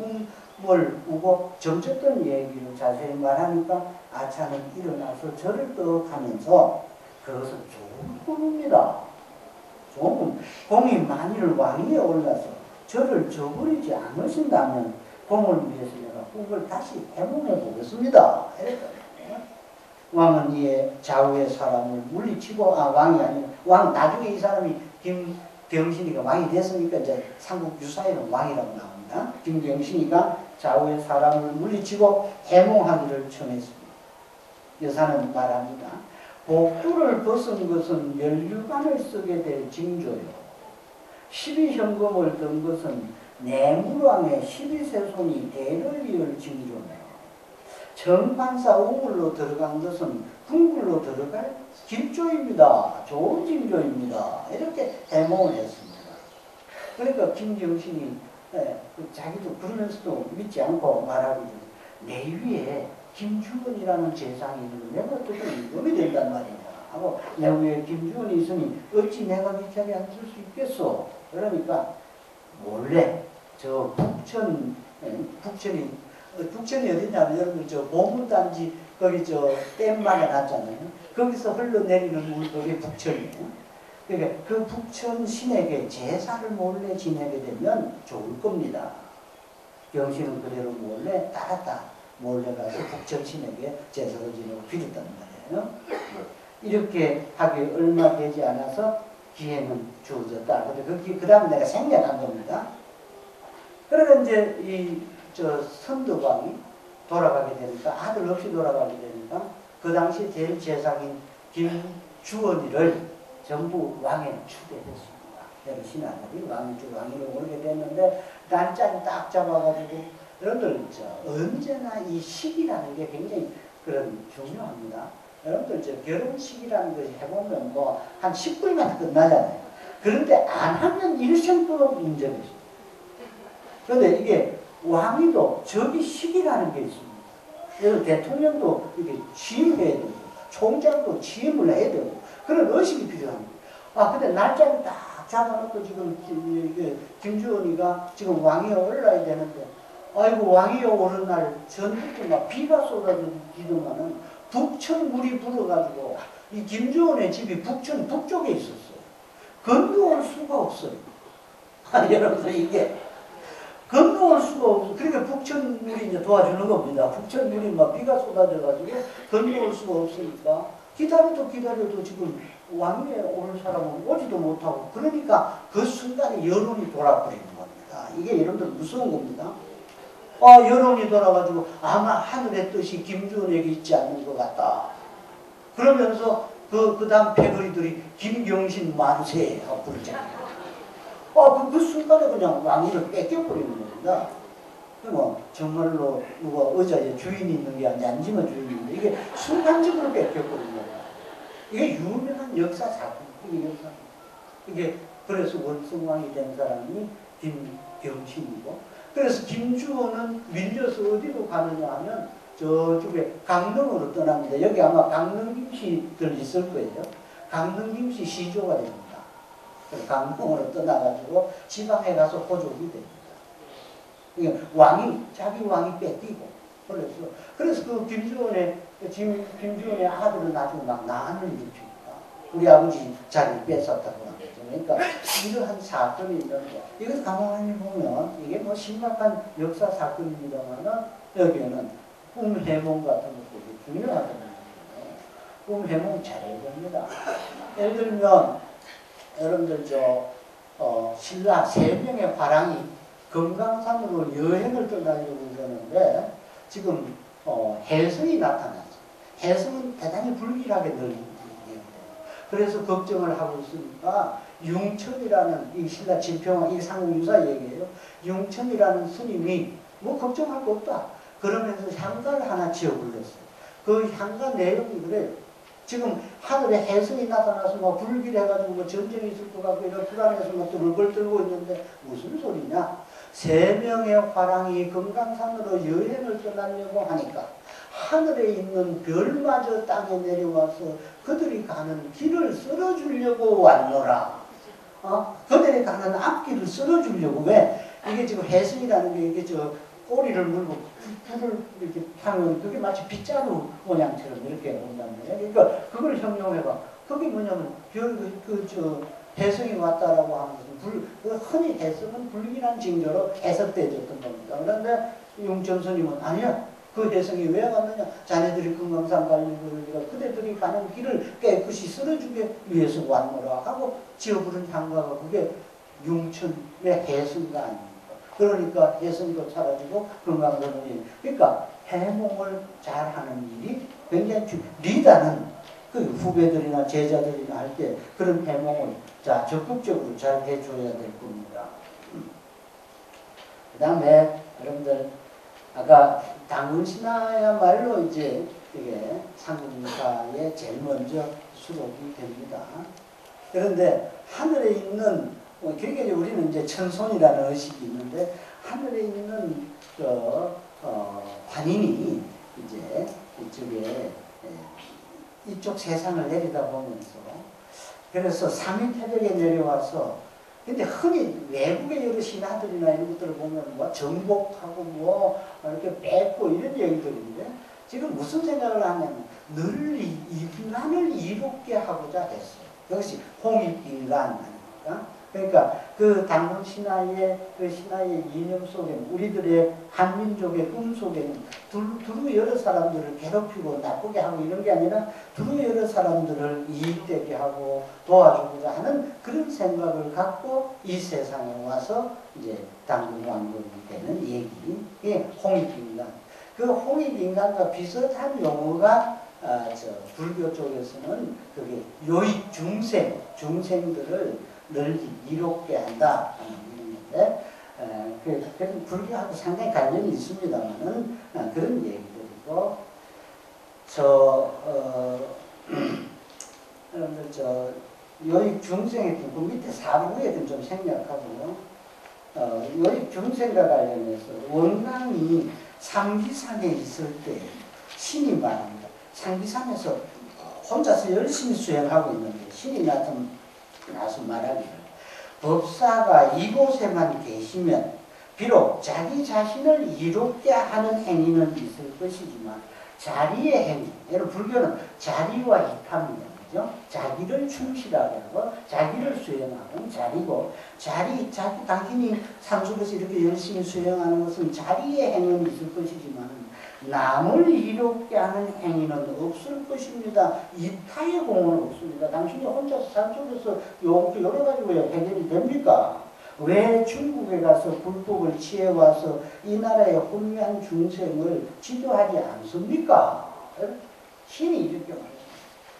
꿈을 꾸고 점쳤던 얘기를 자세히 말하니까 아차는 일어나서 절을 떡하면서 그것은 좋은 꿈입니다. 좋은 꿈. 공이 만일 왕위에 올라서 저를 저버리지 않으신다면 공을 위해서 내가 꿈을 다시 해몽해 보겠습니다. 왕은 이에 좌우의 사람을 물리치고 왕이 아니라 왕 나중에 이 사람이 김경신이가 왕이 됐으니까 이제 삼국 유사에는 왕이라고 나옵니다. 김경신이가 좌우의 사람을 물리치고 해몽하기를 청했습니다. 여사는 말합니다. 복부를 벗은 것은 면류관을 쓰게 될 징조요. 12현금을 든 것은 내물왕의 12세손이 대를 이을 징조며 정관사 우물로 들어간 것은 궁굴로 들어갈 길조입니다. 좋은 징조입니다. 이렇게 해몽을 했습니다. 그러니까 김경신이 자기도 그러면서도 믿지 않고 말하기를 내 위에 김주원이라는 재상이 있는 내가 어떻게 임금이 된단 말이냐 하고 내 위에 김주원이 있으니 어찌 내가 이 자리에 앉을 수 있겠소. 그러니까 몰래 저 북천이 어디냐면 여러분 저 보문단지 거기 저 댐마가 났잖아요. 거기서 흘러내리는 물 거기 북천이에요. 그러니까 그 북천 신에게 제사를 몰래 지내게 되면 좋을 겁니다. 경신은 그대로 몰래 따랐다. 몰래 가서 북천 신에게 제사를 지내고 빌었단 말이에요. 이렇게 하기 얼마 되지 않아서 기회는 주어졌다. 근데 그 다음에 내가 생략한 겁니다. 그러다 이제 저 선덕왕이 돌아가게 되니까 아들 없이 돌아가게 되니까 그 당시 제일 재상인 김주원이를 전부 왕에 추대했습니다. 여러 신하들이 왕위로 오르게 됐는데 날짜를 딱 잡아가지고 여러분들 언제나 이 시기라는 게 굉장히 그런 중요합니다. 여러분들 저 결혼식이라는 것이 해보면 뭐 한 10분이면 끝나잖아요. 그런데 안 하면 일생도록 문제가 있습니다. 그런데 이게 왕위도 저기 시기라는 게 있습니다. 그래서 대통령도 이렇게 취임해야 되고 총장도 취임을 해야 되고 그런 의식이 필요합니다. 근데 날짜를 딱 잡아놓고 지금 김주원이가 지금 왕위에 올라야 되는데 아이고 왕위에 오른 날 전부터 막 비가 쏟아지더만은 북천 물이 불어가지고 이 김주원의 집이 북천 북쪽에 있었어요. 건너올 수가 없어요. 여러분들 이게 건너올 수가 없어. 그러니까 북천물이 이제 도와주는 겁니다. 북천물이 막 비가 쏟아져가지고 건너올 수가 없으니까 기다려도 지금 왕위에 오를 사람은 오지도 못하고 그러니까 그 순간에 여론이 돌아버리는 겁니다. 이게 여러분들 무서운 겁니다. 여론이 돌아가지고 아마 하늘의 뜻이 김주원에게 있지 않는 것 같다. 그러면서 그 다음 패거리들이 김경신 만세 하고 부르잖아요. 그 순간에 그냥 왕위를 뺏겨버리는 겁니다. 뭐 정말로 누가 의자에 주인이 있는 게 아니라 앉으면 주인이 있는데 이게 순간적으로 뺏겨버리는 겁니다. 이게 유명한 역사 사건. 이게 역사. 이게 그래서 원성왕이 된 사람이 김경신이고, 그래서 김주호는 밀려서 어디로 가느냐 하면 저쪽에 강릉으로 떠납니다. 여기 아마 강릉 김씨들 있을 거예요. 강릉 김씨 시조가 됩니다. 강릉으로 떠나가지고 지방에 가서 호족이 됩니다. 그러니까 자기 왕이 뺏기고, 그래서 그 김주원의 아들은 나중에 막 난을 일으킵니다. 우리 아버지 자리를 뺏었다고 하는 거죠. 그러니까 이러한 사건이 있는데, 이것을 가만히 보면 이게 뭐 심각한 역사 사건입니다만은 여기에는 꿈해몽 같은 것도 중요하거든요. 꿈해몽 잘해야 됩니다. 예를 들면 여러분들 신라 3명의 화랑이 금강산으로 여행을 떠나려고 그러는데 지금 해성이 나타났어요. 해성은 대단히 불길하게 널린 얘기예요. 그래서 걱정을 하고 있으니까 융청이라는 이 신라 진평왕 이 상공유사 얘기예요. 융청이라는 스님이 뭐 걱정할 거 없다. 그러면서 향가를 하나 지어 불렀어요. 그 향가 내용이 그래요. 지금 하늘에 해성이 나타나서 뭐 불길해가지고 뭐 전쟁이 있을 것 같고 이런 불안해서 뭐 뚫을 들고 있는데 무슨 소리냐? 3명의 화랑이 금강산으로 여행을 떠나려고 하니까 하늘에 있는 별마저 땅에 내려와서 그들이 가는 길을 썰어주려고 왔노라. 그들이 가는 앞길을 썰어주려고. 왜? 이게 지금 해성이라는 게 이게 꼬리를 물고 불을 이렇게 하면 그게 마치 빗자루 모양처럼 이렇게 온단 말이에요. 그러니까 그걸 형용해봐. 그게 뭐냐면 해성이 왔다라고 하는 것은 흔히 해성은 불길한 징조로 해석되어졌던 겁니다. 그런데 융천 스님은 아니야. 그 해성이 왜 왔느냐? 자네들이 금강산 가려고 그대들이 가는 길을 깨끗이 쓸어주기 위해서 왔노라 하고 지어부른 향가가 그게 융천의 해성가 아닙니까? 그러니까 해성도 사라지고 금강산이, 그러니까 해몽을 잘하는 일이 굉장히 리다는 그 후배들이나 제자들이나 할 때 그런 해몽을 적극적으로 잘 해줘야 될 겁니다. 그 다음에 여러분들 아까 당군신화야말로 이제 이게 상국유사에 제일 먼저 수록이 됩니다. 그런데 하늘에 있는 그러니까 우리는 이제 천손이라는 의식이 있는데 하늘에 있는 환인이 이제 이쪽에 이쪽 세상을 내려다보면서 그래서 3일 태백에 내려와서 근데 흔히 외국의 여러 신하들이나 이런 것들을 보면 뭐 정복하고 뭐 이렇게 뺏고 이런 얘기들인데 지금 무슨 생각을 하냐면 늘 인간을 이롭게 하고자 했어요. 그것이 홍익인간 아닙니까? 그러니까 그 당군 신화의 그 신화의 이념 속에는 우리들의 한민족의 꿈 속에는 두루 여러 사람들을 괴롭히고 나쁘게 하고 이런 게 아니라 두루 여러 사람들을 이익되게 하고 도와주고자 하는 그런 생각을 갖고 이 세상에 와서 이제 당군 왕국이 되는 얘기. 이게 홍익인간. 그 홍익인간과 비슷한 용어가 불교 쪽에서는 그게 요익 중생들을 늘 이롭게 한다 하는 얘기인데 그래서 불교하고 상당히 관련이 있습니다만은 그런 얘기들이고 여러분들 요익 중생의 그 밑에 사부에 좀 생략하고요. 요익 중생과 관련해서 원광이 상기산에 있을 때 신이 말합니다. 상기산에서 혼자서 열심히 수행하고 있는데 신이 나서 말하기를 법사가 이곳에만 계시면 비록 자기 자신을 이롭게 하는 행위는 있을 것이지만 자리의 행위, 여러분 불교는 자리와 이탑입니다. 그죠? 자기를 충실하게 하고 자기를 수행하는 자리고 당신이 삶 속에서 이렇게 열심히 수행하는 것은 자리의 행위는 있을 것이지만 남을 이롭게 하는 행위는 없을 것입니다. 이타의 공은 없습니다. 당신이 혼자서 삶 속에서 여러 가지 왜 해결이 됩니까? 왜 중국에 가서 불법을 취해와서 이 나라의 혼미한 중생을 지도하지 않습니까? 신이 이렇게 말합니다.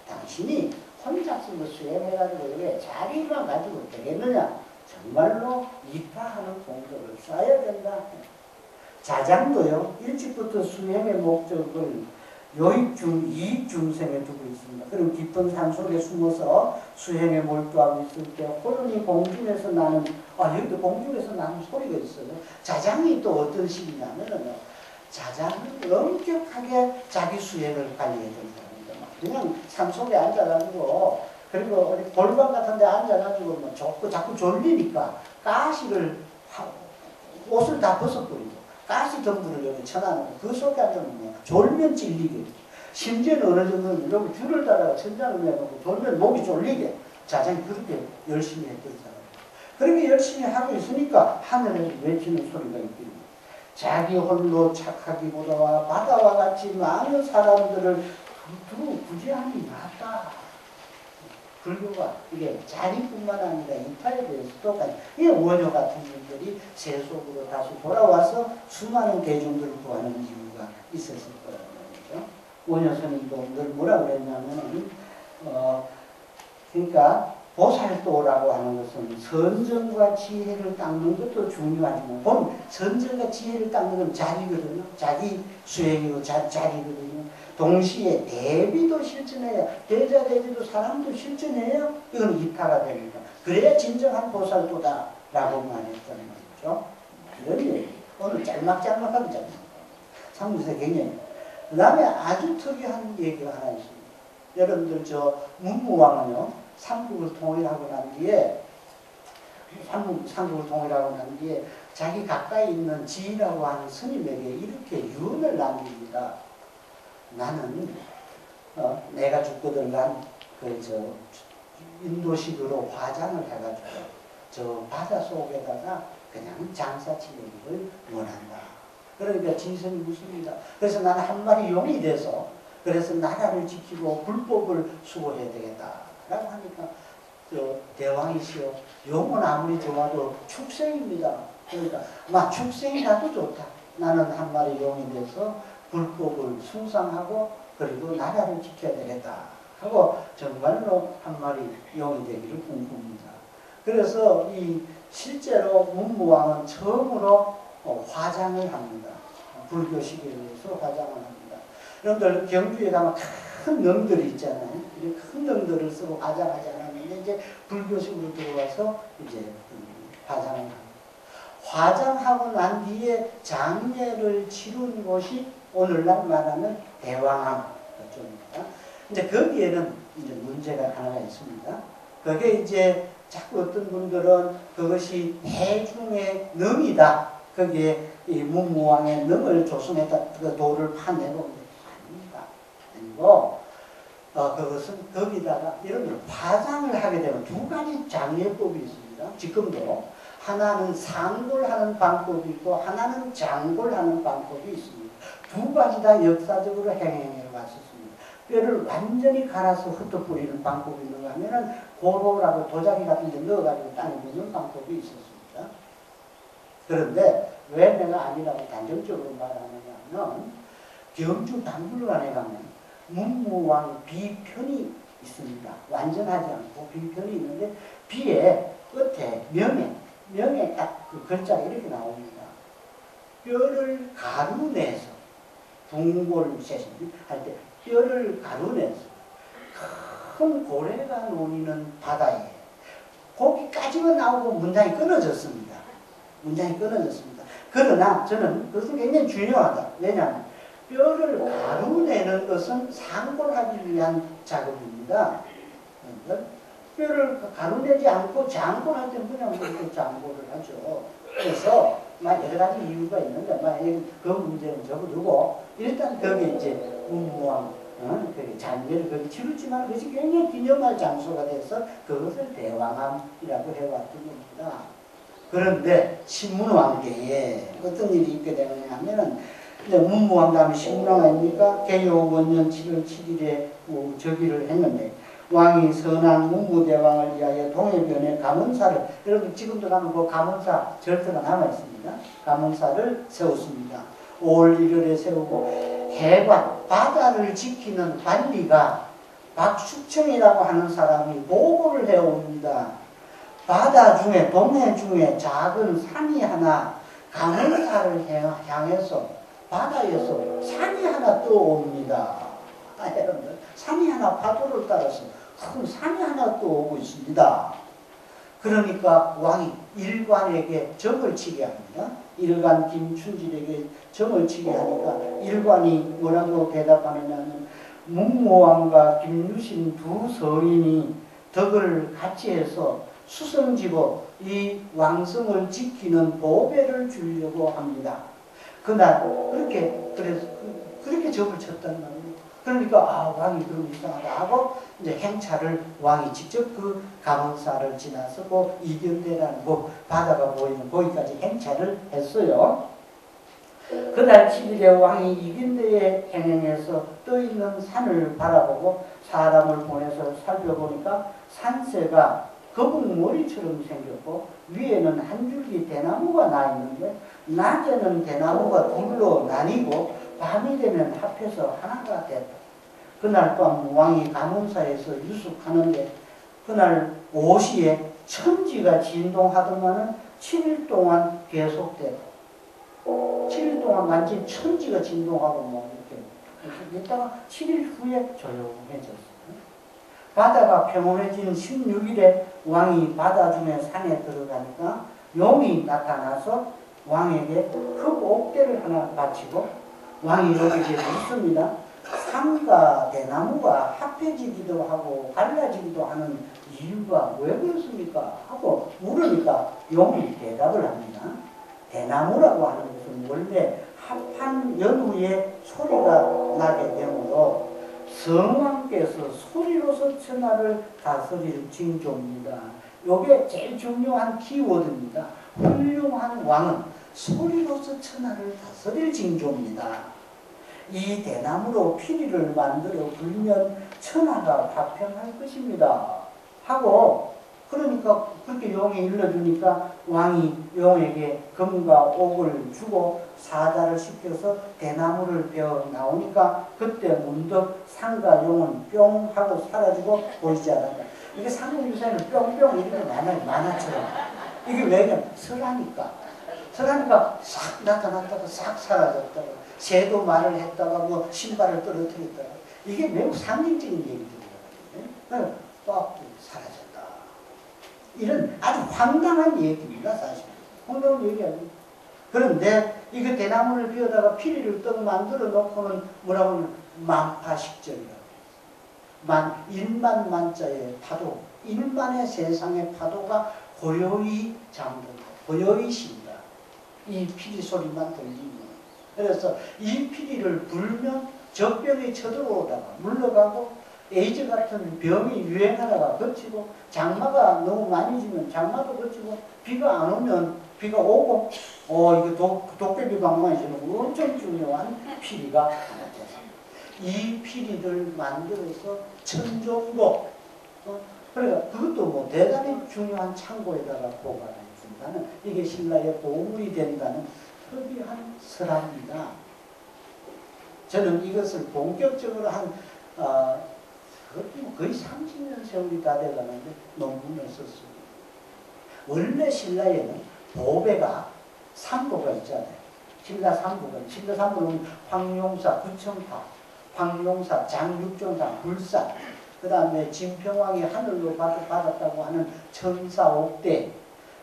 당신이 혼자서 수행해가지고 왜 자리만 가지고 되겠느냐? 정말로 이타하는 공덕을 쌓아야 된다. 자장도요, 일찍부터 수행의 목적을 요익중, 이익중생에 두고 있습니다. 그리고 깊은 산속에 숨어서 수행에 몰두하고 있을 때 홀로 공중에서 나는, 여기도 공중에서 나는 소리가 있어요. 자장이 또 어떤 식이냐면요, 자장은 엄격하게 자기 수행을 관리해야 되는 사람입니다. 그냥 산속에 앉아가지고, 그리고 어디 골방 같은 데 앉아가지고 뭐 자꾸 졸리니까 가시를, 옷을 다 벗어버리고, 가시 덤불을 여기 쳐놔놓고 그 속에 앉으면 졸면 찔리게, 심지어는 어느 정도는 여기 줄을 따라가 천장을 내놓고 졸면 목이 졸리게 자장이 그렇게 열심히 했던 사람. 그렇게 열심히 하고 있으니까 하늘에서 외치는 소리가 있거든요. 자기 홀로 착하기보다와 바다와 같이 많은 사람들을 두고 구제함이 낫다. 불교가 이게 자리뿐만 아니라 이타에 대해서 똑같이, 이 원효 같은 분들이 세속으로 다시 돌아와서 수많은 대중들을 구하는 이유가 있었을 거라는 거죠. 원효 스님도 늘 뭐라 그랬냐면은, 그러니까 보살도라고 하는 것은 선정과 지혜를 닦는 것도 중요하지만, 선정과 지혜를 닦는 건 자리거든요. 자기 수행이고 자리거든요. 동시에 대비도 실천해야, 대자대비도 사람도 실천해야 이건 이타가 됩니다. 그래야 진정한 보살도다라고 말했다는 거죠. 이런 얘기. 오늘 짤막하게 상무세 굉장히. 그 다음에 아주 특이한 얘기가 하나 있습니다. 여러분들 문무왕은요, 삼국을 통일하고 난 뒤에, 삼국을 통일하고 난 뒤에 자기 가까이 있는 지라고 하는 스님에게 이렇게 유언을 남깁니다. 나는 내가 죽거든 인도식으로 화장을 해가지고 저 바다 속에다가 그냥 장사 지내기를 원한다. 그러니까 지선이 묻습니다. 그래서 나는 한 마리 용이 돼서, 그래서 나라를 지키고 불법을 수호해야 되겠다라고 하니까 대왕이시여, 용은 아무리 좋아도 축생입니다. 그러니까 축생이라도 좋다. 나는 한 마리 용이 돼서 불법을 숭상하고 그리고 나라를 지켜야 되겠다 하고 정말로 한 마리 용이 되기를 꿈꿉니다. 그래서 실제로 문무왕은 처음으로 화장을 합니다. 불교 시기에 의해서 화장을 합니다. 여러분들 경주에 가면 큰 능들이 있잖아요. 큰 능들을 쓰고 화장하지 않았는데 이제 불교식으로 들어와서 이제 화장을 합니다. 화장하고 난 뒤에 장례를 치른 곳이 오늘날 말하는 대왕암 그쪽입니다. 이제 거기에는 이제 문제가 하나가 있습니다. 그게 이제 자꾸 어떤 분들은 그것이 해중의 능이다. 거기에 이 문무왕의 능을 조성했다. 그 돌을 파내고 아닙니다. 아니고 그것은 거기다가 여러분 화장을 하게 되면 두 가지 장례법이 있습니다. 지금도 하나는 상골하는 방법이 있고 하나는 장골하는 방법이 있습니다. 두 가지 다 역사적으로 행행해 왔었습니다. 뼈를 완전히 갈아서 흩어뿌리는 방법이 있는가 하면은 고로라고 도자기 같은 데 넣어가지고 땅에 묻는 방법이 있었습니다. 그런데 왜 내가 아니라고 단정적으로 말하느냐 하면 경주 박물관에 가면 문무왕 비편이 있습니다. 완전하지 않고 비편이 있는데 비에 끝에 명에 딱 그 글자가 이렇게 나옵니다. 뼈를 가루내서 둥골세신 할 때 뼈를 가루내서 큰 고래가 놓이는 바다에 거기까지만 나오고 문장이 끊어졌습니다. 그러나 저는 그것은 굉장히 중요하다. 왜냐하면 뼈를 가루내는 것은 상골하기 위한 작업입니다. 뼈를 가루내지 않고 장골할 때는 그냥 그렇게 장골을 하죠. 그래서 여러 가지 이유가 있는데 그 문제는 접어두고 일단 거기 이제 문무왕 장례를 거기 치르지만 그것이 굉장히 기념할 장소가 돼서 그것을 대왕암이라고 해왔던 겁니다. 그런데 신문왕때에 어떤 일이 있게 되느냐 하면은 문무왕 다음에 신문왕 아닙니까? 개요 원년 7월 7일에 즉위를 했는데 왕이 선한 문무대왕을 위하여 동해변에 가문사를, 여러분 지금도 가면 그 가문사 절터가 남아있습니다. 가문사를 세웠습니다. 5월 1일에 세우고 해관, 바다를 지키는 관리가 박숙청이라고 하는 사람이 보고를 해옵니다. 바다 중에, 동해 중에 작은 산이 하나 가문사를 향해서 바다에서 산이 하나 떠옵니다. 여러분들, 산이 하나 파도를 따라서 큰 산이 하나 떠오고 있습니다. 그러니까 왕이 일관에게 적을 치게 합니다. 일관 김춘질에게 적을 치게 하니까 일관이 뭐라고 대답하느냐면 문무왕과 김유신 두 서인이 덕을 같이 해서 수성지고 이 왕성을 지키는 보배를 주려고 합니다. 그날 그렇게 적을 쳤단 말이에요. 그러니까 왕이 그럼 이상하다 하고 이제 행차를 왕이 직접 그 감원사를 지나서 그 이견대라는 바다가 보이는 거기까지 행차를 했어요. 그날 7일에 왕이 이견대에 행행해서 떠있는 산을 바라보고 사람을 보내서 살펴보니까 산새가 거북머리처럼 생겼고 위에는 한 줄기 대나무가 나 있는데 낮에는 대나무가 둘로 나뉘고 밤이 되면 합해서 하나가 됐다. 그날 밤 왕이 감원사에서 유숙하는데 그날 오시에 천지가 진동하더만은 7일 동안 계속되고 7일 동안 완전히 천지가 진동하고 뭐 이렇게 있다가 7일 후에 조용해졌어요. 바다가 평온해진 16일에 왕이 바다 중에 산에 들어가니까 용이 나타나서 왕에게 흙옥대를 하나 바치고 왕이 여기에 묻습니다. 산과 대나무가 합해지기도 하고 갈라지기도 하는 이유가 왜 그렇습니까? 하고 물으니까 용이 대답을 합니다. 대나무라고 하는 것은 원래 합한 연후에 소리가 나게 되므로 성왕께서 소리로서 천하를 다스릴 징조입니다. 이게 제일 중요한 키워드입니다. 훌륭한 왕은 소리로서 천하를 다스릴 징조입니다. 이 대나무로 피리를 만들어 불면 천하가 화평할 것입니다. 하고 그러니까 그렇게 용이 일러주니까 왕이 용에게 금과 옥을 주고 사자를 시켜서 대나무를 베어 나오니까 그때 문득 산과 용은 뿅 하고 사라지고 보이지 않았다. 이게 삼국유사에는 뿅뿅 이렇게 많아요. 만화처럼. 이게 왜냐면 설하니까 싹 나타났다가 싹 사라졌다가 새도 말을 했다가 뭐 신발을 떨어뜨렸다가 이게 매우 상징적인 얘기들이거든요. 또 사라졌다. 이런 아주 황당한 얘기입니다. 사실 황당한 얘기 아니에요. 그런데 이거 대나무를 비워다가 피리를 떡 만들어 놓고는 뭐라고 하면 만파식전이라고 해요. 일만 만자의 파도, 일만의 세상의 파도가 고요히 잠든다. 고요히 쉰다. 이 피리 소리만 들리면. 그래서 이 피리를 불면 적병이 쳐들어오다가 물러가고 에이즈 같은 병이 유행하다가 그치고 장마가 너무 많이 지면 장마도 그치고 비가 안 오면 비가 오고 이거 도깨비 방망이처럼 엄청 중요한 피리가 하나 됐습니다. 이 피리를 만들어서 천정고 그러니까 그것도 뭐 대단히 중요한 창고에다가 보관해 준다는 이게 신라의 보물이 된다는 특이한 설화입니다. 저는 이것을 본격적으로 한 거의 30년 세월이 다 돼가는데 논문을 썼습니다. 원래 신라에는 보배가 3보가 있잖아요. 신라 3보는 황룡사 구청파, 황룡사 장육존상 불산, 그 다음에 진평왕이 하늘로 받았다고 하는 천사옥대.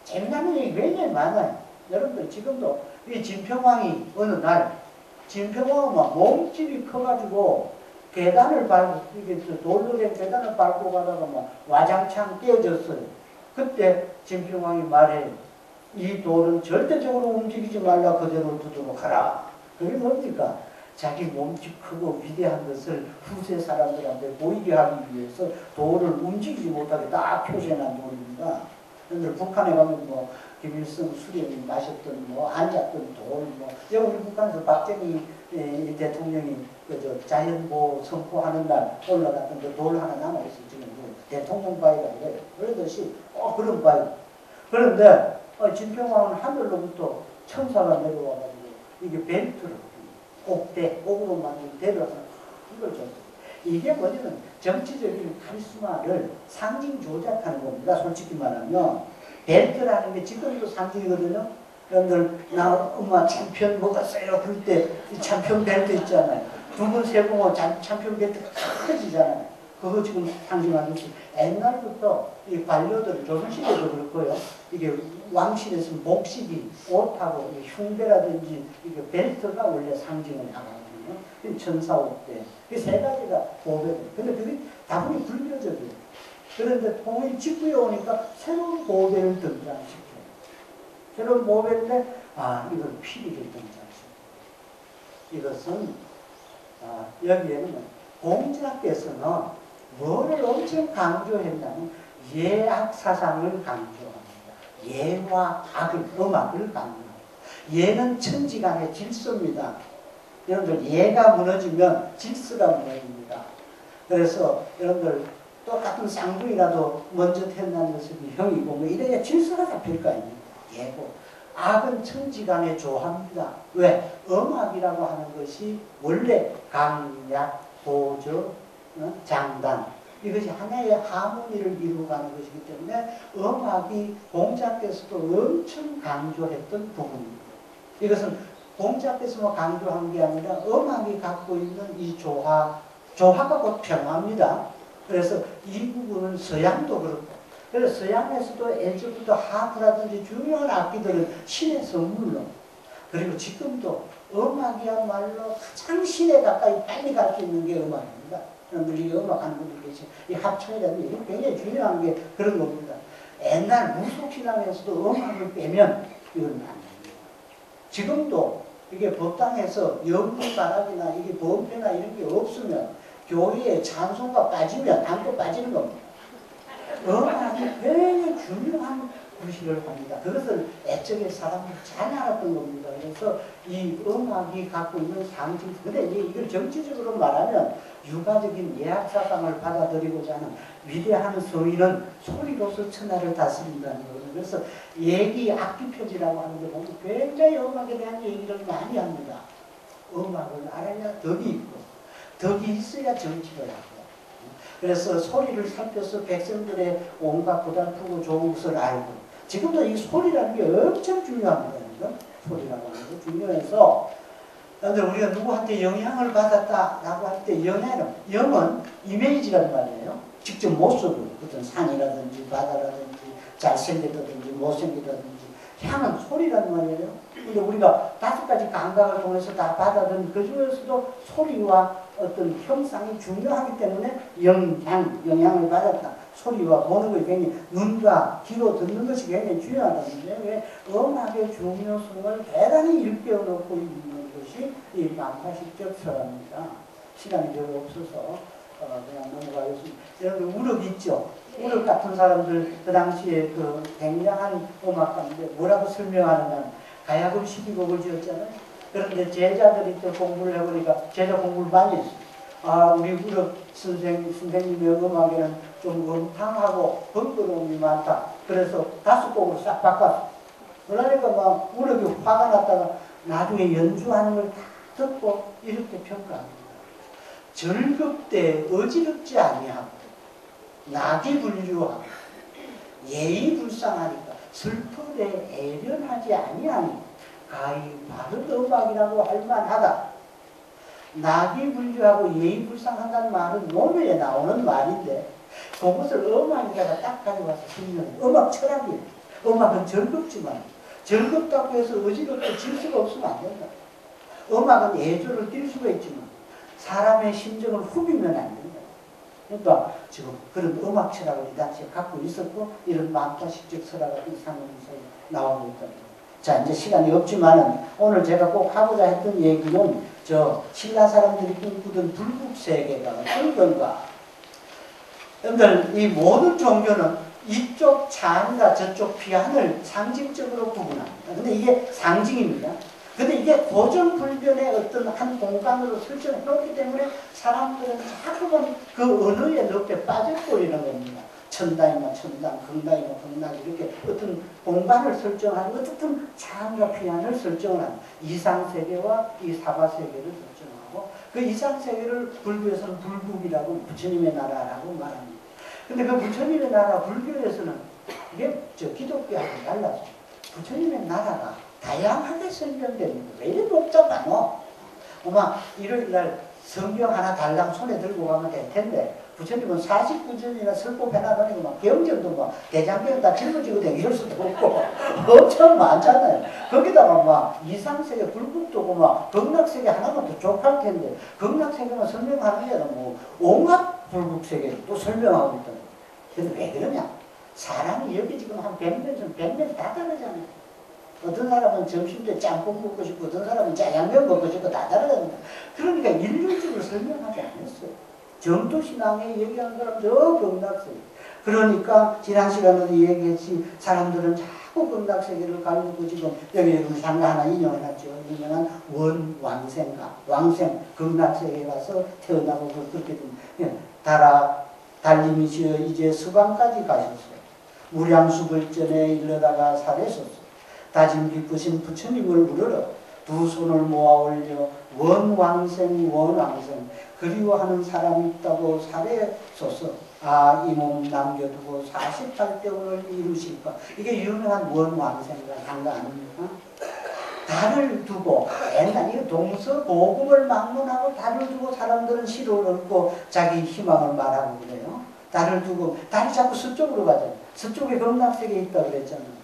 재미나는 얘기 굉장히 많아요. 여러분들 지금도 이 진평왕이 어느 날 진평왕은 막 몸집이 커가지고 계단을 밟고 이게 돌로 된 계단을 밟고 가다가 막 와장창 떼어졌어요. 그때 진평왕이 말해 이 돌은 절대적으로 움직이지 말라 그대로 두도록 하라. 그게 뭡니까? 자기 몸집 크고 위대한 것을 후세 사람들한테 보이게 하기 위해서 돌을 움직이지 못하게 딱 표시해놓은 돌입니다. 그런데 북한에 가면 뭐 김일성 수령이 마셨던 뭐 앉았던 돌 여기 북한에서 박정희 대통령이 그저 자연보호 선포하는 날 올라갔던 그 돌 하나 남아있어요. 지금 그 대통령 바위라고 해요. 그러듯이 그런 바위. 그런데 진평왕은 하늘로부터 천사가 내려와가지고 이게 벨트를 옥으로 만든 데려와서 이걸 줬어요. 이게 뭐냐면 정치적인 카리스마를 상징 조작하는 겁니다. 솔직히 말하면 벨트라는 게 지금도 상징이거든요. 여러분들 나 엄마 champion 먹었어요 그럴 때 이 champion 벨트 있잖아요. 두번 세고 champion 벨트가 커지잖아요. 그거 지금 상징하듯이 옛날부터 이 관료들 조선시대도 그렇고요. 이게 왕실에서 목식이 옷하고 흉배라든지 이게 벨트가 원래 상징을 하거든요. 천사옷대 그 세 가지가 보배들. 근데 그게 다분히 불교적이에요. 그런데 통일 직후에 오니까 새로운 보배를 등장시켜요. 새로운 보배인데 이건 피리를 등장시켜요. 이것은 여기에는 공자께서는 뭐를 엄청 강조했냐면 예악 사상을 강조합니다. 예와 악을, 음악을 강조합니다. 예는 천지간의 질서입니다. 여러분들 예가 무너지면 질서가 무너집니다. 그래서 여러분들 똑같은 쌍둥이라도 먼저 태어난 것은 형이고 뭐 이래야 질서가 잡힐 거 아닙니까? 예고. 악은 천지간에 조합니다. 왜? 음악이라고 하는 것이 원래 강약, 보조, 장단 이것이 하나의 하모니를 이루어가는 것이기 때문에 음악이 공자께서도 엄청 강조했던 부분입니다. 이것은 공자께서만 강조한 게 아니라 음악이 갖고 있는 이 조화가 곧 평화입니다. 그래서 이 부분은 서양도 그렇고 그래서 서양에서도 예전부터 하프라든지 중요한 악기들은 신의 선물로 그리고 지금도 음악이야말로 가장 신에 가까이 빨리 갈 수 있는 게 음악입니다. 여러분들 이 음악하는 분들 계시 이 합창이라든지 이게 굉장히 중요한 게 그런 겁니다. 옛날 무속신앙에서도 음악을 빼면 이건 안 됩니다. 지금도 이게 법당에서 영문가락이나 이게 범패나 이런 게 없으면 교회에 찬송가 빠지면 안고 빠지는 겁니다. 음악이 굉장히 중요한 구실을 합니다. 그것을 애적의 사람들이 잘 알았던 겁니다. 그래서 이 음악이 갖고 있는 상징, 근데 이걸 정치적으로 말하면 유가적인 예학사상을 받아들이고자 하는 위대한 소리는 소리로서 천하를 다스린다는 거거든요. 그래서 얘기 악기 표지라고 하는데 보면 굉장히 음악에 대한 얘기를 많이 합니다. 음악을 알아야 덕이 있고 덕이 있어야 정치를 하고 그래서 소리를 살펴서 백성들의 온갖 고달프고 좋은 것을 알고 지금도 이 소리라는 게 엄청 중요합니다. 소리라고 하는 게 중요해서 우리가 누구한테 영향을 받았다라고 할 때 영은 이미지란 말이에요. 직접 모습을 어떤 산이라든지 바다라든지 잘생겼다든지 못생겼다든지 향은 소리란 말이에요. 근데 우리가 5가지 감각을 통해서 다 받아들인 그 중에서도 소리와 어떤 형상이 중요하기 때문에 영향을 받았다. 소리와 보는 것이 굉장히 눈과 귀로 듣는 것이 굉장히 중요하다는데 왜 음악의 중요성을 대단히 일깨워놓고 있는 것이 이 만파식적 설화입니다. 시간이 별로 없어서 그냥 넘어가겠습니다. 여러분 우럭 있죠? 우럭 같은 사람들 그 당시에 그 굉장한 음악가인데 뭐라고 설명하느냐 가야금 12곡을 지었잖아요. 그런데 제자들이 또 공부를 해보니까 제자 공부를 많이 했어요. 우리 우럭 선생님의 음악에는 좀 음탕하고 번거로움이 많다. 그래서 5곡을 싹 바꿨어. 그러니까 막 우럭이 화가 났다가 나중에 연주하는 걸 다 듣고 이렇게 평가합니다. 절급때 어지럽지 아니하고 낙이 불류하고 예의불상하니까 슬프되 애련하지 아니하니 가히 바른 음악이라고 할 만하다. 낙이 불류하고 예의불상한다는 말은 논어에 나오는 말인데 그것을 음악에다가 딱 가져와서 설명해요. 음악 철학이에요. 음악은 즐겁지만 즐겁다고 해서 어지럽게 질 수가 없으면 안 된다. 음악은 예조를 띌 수가 있지만 사람의 심정을 후비면 안 된다. 그러니까 지금 그런 음악 철학을 이 당시에 갖고 있었고 이런 만파식적 설화가 이 상황에서 나오고 있다. 자 이제 시간이 없지만은 오늘 제가 꼭 하고자 했던 얘기는 저 신라 사람들이 꿈꾸던 불국 세계가 어떤 건가. 여러분들 이 모든 종교는 이쪽 찬과 저쪽 피안을 상징적으로 구분합니다. 근데 이게 상징입니다. 근데 이게 고정불변의 어떤 한 공간으로 설정해 놓기 때문에 사람들은 자꾸만 그 언어의 늪에 빠져버리는 겁니다. 천당이나 천당, 극락이나 극락 이렇게 어떤 공간을 설정하는 어떤 찬과 피안을 설정을 합니다. 이상세계와 이 사바세계를 설정하고 그 이상세계를 불교에서는 불국이라고 부처님의 나라라고 말합니다. 근데 그 부처님의 나라 불교에서는 이게 기독교하고 달라서 부처님의 나라가 다양하게 설명됩니다. 왜 이렇게 복잡하노? 엄마 일요일날 성경 하나 달랑 손에 들고 가면 될 텐데 부처님은 49점이나 설법해놔가지고 막 경전도 막 대장경 다 짊어지고 다닐 수도 없고 엄청 많잖아요. 거기다가 막 이상세계 불국도고 막 극락세계 하나만 더 족할 텐데 극락세계만 설명하는 게 아니라 뭐 온갖 불국세계를 또 설명하고 있다. 근데 왜 그러냐? 사람이 여기 지금 한 100명 다 다르잖아요. 어떤 사람은 점심때 짬뽕 먹고 싶고 어떤 사람은 짜장면 먹고 싶고 다 다르답니다. 그러니까 일률적으로 설명하지 않았어요. 정토신앙에 얘기하는 사람도 극락세계. 그러니까 지난 시간에도 얘기했지 사람들은 자꾸 극락세계를 가지고 지금 여기 상가 하나 인용해놨죠. 유명한 원왕생가. 왕생 극락세계에 가서 태어나고 그렇게 된 달님이시여 이제 서방까지 가셨어요. 무량수불전에 이르다가 살해섰어요. 다짐 깊으신 부처님을 부르러 두 손을 모아 올려 원왕생 그리워하는 사람이 있다고 살해서서 이 몸 남겨두고 48대 오늘 이루실까. 이게 유명한 원왕생가 한가 아닙니까? 달을 두고 옛날 이거 동서고금을 막론하고 달을 두고 사람들은 시를 얻고 자기 희망을 말하고 그래요. 달을 두고 달이 자꾸 서쪽으로 가잖아요. 서쪽에 극락세계에 있다 그랬잖아요.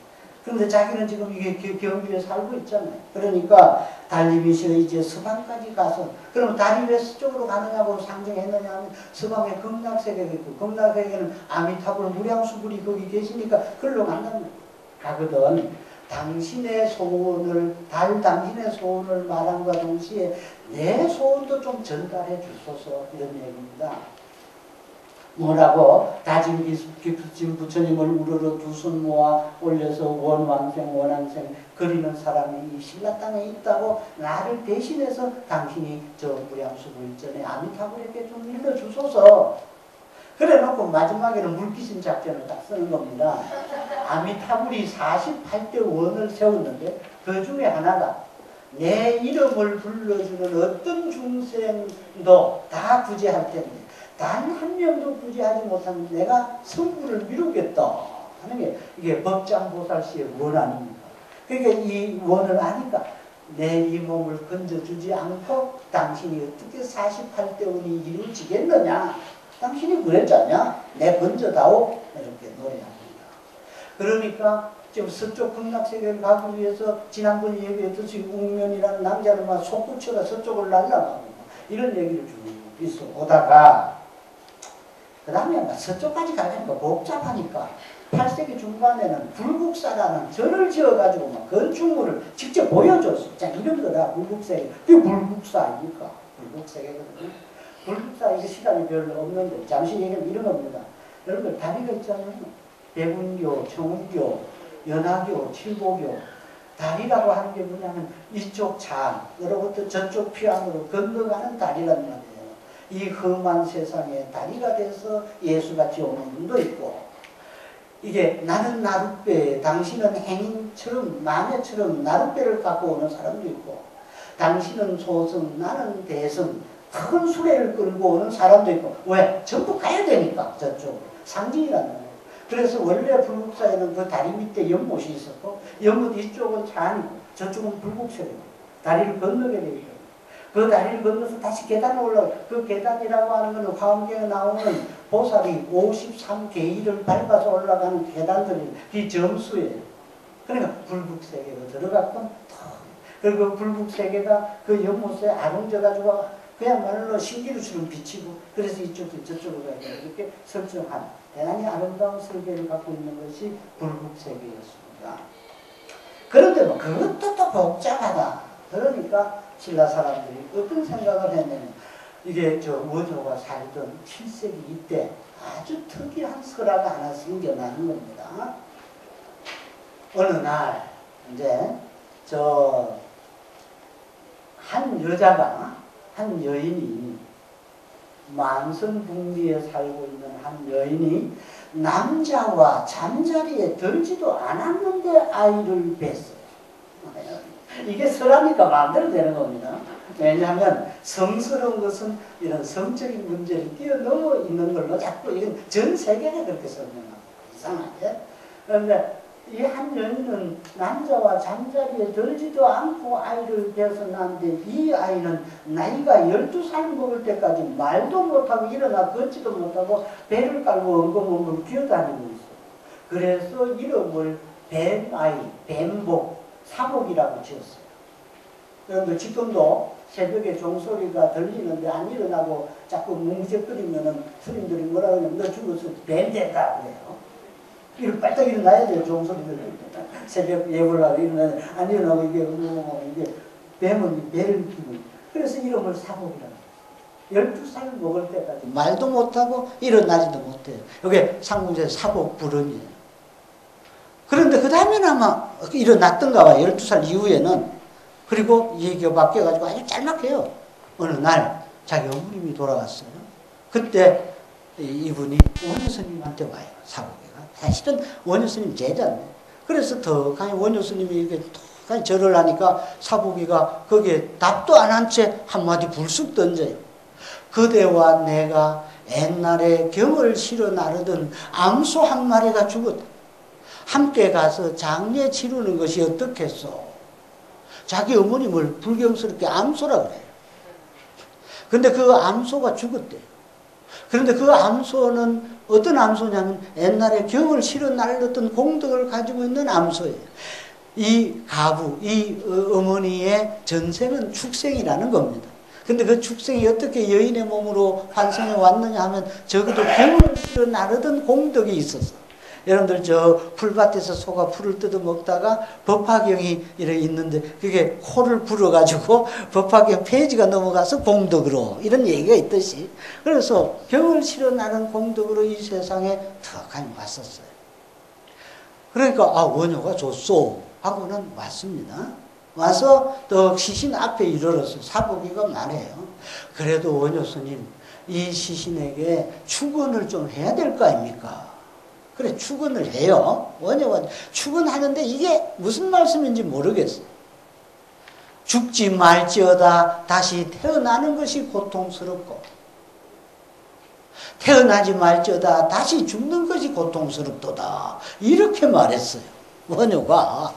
그런데 자기는 지금 이게 경주에 살고 있잖아요. 그러니까 달님이시여 이제 서방까지 가서 그러면 달이 왜 서쪽으로 가느냐고 상정했느냐 하면 서방에 극락세계가 있고 극락세계는 아미타불 무량수불이 거기 계시니까 그걸로 간다는 가거든. 당신의 소원을 당신의 소원을 말함과 동시에 내 소원도 좀 전달해 주소서 이런 얘기입니다. 뭐라고? 다짐 깊으신 부처님을 우러러 두 손 모아 올려서 원왕생 그리는 사람이 이 신라 땅에 있다고 나를 대신해서 당신이 저 무량수불전에 아미타불에게 좀 일러주소서. 그래 놓고 마지막에는 물귀신 작전을 딱 쓰는 겁니다. 아미타불이 48대 원을 세웠는데 그 중에 하나가 내 이름을 불러주는 어떤 중생도 다 구제할 텐데 단 한 명도 구제하지 못하면 내가 성부를 미루겠다 하는 게 이게 법장보살씨의 원 아닙니까? 그러니까 이 원을 아니까 내 이 몸을 건져주지 않고 당신이 어떻게 48대 원이 이루어지겠느냐? 당신이 그랬잖냐? 내 건져다오? 이렇게 노래합니다. 그러니까 지금 서쪽 극락세계를 가기 위해서 지난번에 얘기했듯이 웅면이라는 남자는 막 속구쳐가 서쪽을 날아가고 이런 얘기를 쭉 있어 오다가 그 다음에 서쪽까지 가니까 복잡하니까 8세기 중반에는 불국사라는 절을 지어가지고 막 건축물을 직접 보여줬어. 자, 이런 거다, 불국세계. 그게 불국사 아닙니까? 불국세계거든요. 불국사 이게 시간이 별로 없는데, 잠시 얘기하면 이런 겁니다. 여러분, 다리가 있잖아요. 대군교, 청운교, 연화교, 칠보교. 다리라고 하는 게 뭐냐면, 이쪽 장으로부터 저쪽 피안으로 건너가는 다리라는 말이에요. 이 험한 세상에 다리가 돼서 예수같이 오는 분도 있고 이게 나는 나룻배 당신은 행인처럼 마녀처럼 나룻배를 갖고 오는 사람도 있고 당신은 소승 나는 대승 큰 수레를 끌고 오는 사람도 있고 왜? 전부 가야 되니까 저쪽으로 상징이라는 거예요. 그래서 원래 불국사에는 그 다리 밑에 연못이 있었고 연못 이쪽은 잔이고 저쪽은 불국세고 다리를 건너게 되죠. 그 다리를 건너서 다시 계단을 올라가. 그 계단이라고 하는 것은 화엄경에 나오는 보살이 53계일을 밟아서 올라가는 계단들이 그 점수예요. 그러니까 불국세계로 들어갔건 그리고 불국세계가 그 연못에 아롱져가지고 그야말로 신기루처럼 비치고 그래서 이쪽도 저쪽으로 가야 이렇게 설정한 대단히 아름다운 설계를 갖고 있는 것이 불국세계였습니다. 그런데 뭐 그것도 또 복잡하다. 그러니까 신라 사람들이 어떤 생각을 했냐면 이게 저 원효가 살던 7세기 이때 아주 특이한 설화가 하나 생겨나는 겁니다. 어느 날 이제 저 한 여자가 한 여인이 만선북리에 살고 있는 한 여인이 남자와 잠자리에 들지도 않았는데 아이를 뵀어요. 이게 설하니까 마음대로 되는 겁니다. 왜냐하면 성스러운 것은 이런 성적인 문제를 뛰어넘어 있는 걸로 자꾸 이건 전 세계가 그렇게 설명합니다. 이상하게. 그런데 이 한 여인은 남자와 잠자리에 들지도 않고 아이를 배어서 낳았는데 이 아이는 나이가 12살 먹을 때까지 말도 못하고 일어나 걷지도 못하고 배를 깔고 엉금엉금 기어다니고 있어요. 그래서 이름을 뱀아이, 뱀복, 사복이라고 지었어요. 여러분들 지금도 새벽에 종소리가 들리는데 안 일어나고 자꾸 뭉적거리면은 스님들이 뭐라 그러냐면 너 죽어서 뱀 됐다 그래요. 이렇게 빨딱 일어나야 돼요. 종소리 들릴 때. 새벽 예불 하고 일어나면 안 일어나고 이게 뱀은 배를 키고 그래서 이름을 사복이라고 해요. 12살 먹을 때까지 말도 못하고 일어나지도 못해요. 이게 상궁제 사복 불언이에요. 그런데 그 다음에는 아마 일어났던가 봐요. 12살 이후에는. 그리고 얘기가 바뀌어가지고 아주 짤막해요. 어느 날 자기 어머님이 돌아갔어요. 그때 이분이 원효 스님한테 와요. 사복이가. 사실은 원효 스님 제자인데. 그래서 더 강히 원효 스님이 이렇게 더 절을 하니까 사복이가 거기에 답도 안 한 채 한마디 불쑥 던져요. 그대와 내가 옛날에 경을 실어 나르던 암소 한 마리가 죽었다. 함께 가서 장례 치르는 것이 어떻겠소? 자기 어머님을 불경스럽게 암소라 그래요. 근데 그 암소가 죽었대요. 그런데 그 암소는 어떤 암소냐면 옛날에 경을 실어 날렸던 공덕을 가지고 있는 암소예요. 이 가부, 이 어머니의 전생은 축생이라는 겁니다. 근데 그 축생이 어떻게 여인의 몸으로 환생해 왔느냐 하면 적어도 경을 실어 나르던 공덕이 있었어. 여러분들 저 풀밭에서 소가 풀을 뜯어 먹다가 법화경이 이렇게 있는데 그게 코를 불어가지고 법화경 페이지가 넘어가서 공덕으로 이런 얘기가 있듯이 그래서 경을 실어 나른 공덕으로 이 세상에 턱하니 왔었어요. 그러니까 원효가 좋소 하고는 왔습니다. 와서 또 시신 앞에 이르렀어요. 사복이가 말해요. 그래도 원효 스님 이 시신에게 축원을 좀 해야 될 거 아닙니까? 그래 축원을 해요. 원효가 축원하는데 이게 무슨 말씀인지 모르겠어요. 죽지 말지어다 다시 태어나는 것이 고통스럽고 태어나지 말지어다 다시 죽는 것이 고통스럽도다. 이렇게 말했어요. 원효가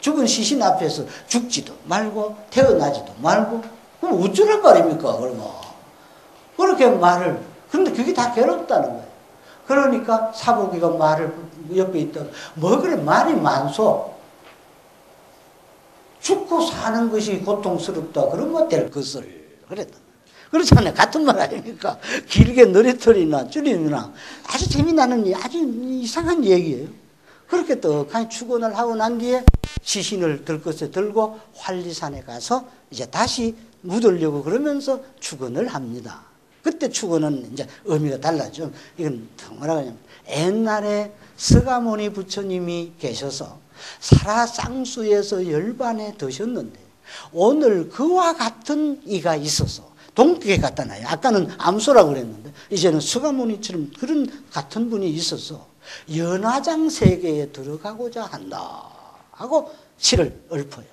죽은 시신 앞에서 죽지도 말고 태어나지도 말고 그럼 어쩌란 말입니까? 그러면 그렇게 말을 그런데 그게 다 괴롭다는 거예요. 그러니까 사복이가 말을 옆에 있다가 뭐 그래 말이 많소. 죽고 사는 것이 고통스럽다. 그러면 될 것을 그랬다. 그렇잖아요. 같은 말 아닙니까? 길게 너리털이나 줄임이나 아주 재미나는 아주 이상한 얘기예요. 그렇게 떡하니 축원을 하고 난 뒤에 시신을 들것에 들고 활리산에 가서 이제 다시 묻으려고 그러면서 축원을 합니다. 그때 축원은 이제 의미가 달라져. 이건 뭐라 그러냐면 옛날에 서가모니 부처님이 계셔서 살아쌍수에서 열반에 드셨는데 오늘 그와 같은 이가 있어서 동격에 갖다 놔요. 아까는 암소라고 그랬는데 이제는 서가모니처럼 그런 같은 분이 있어서 연화장 세계에 들어가고자 한다 하고 시를 읊어요.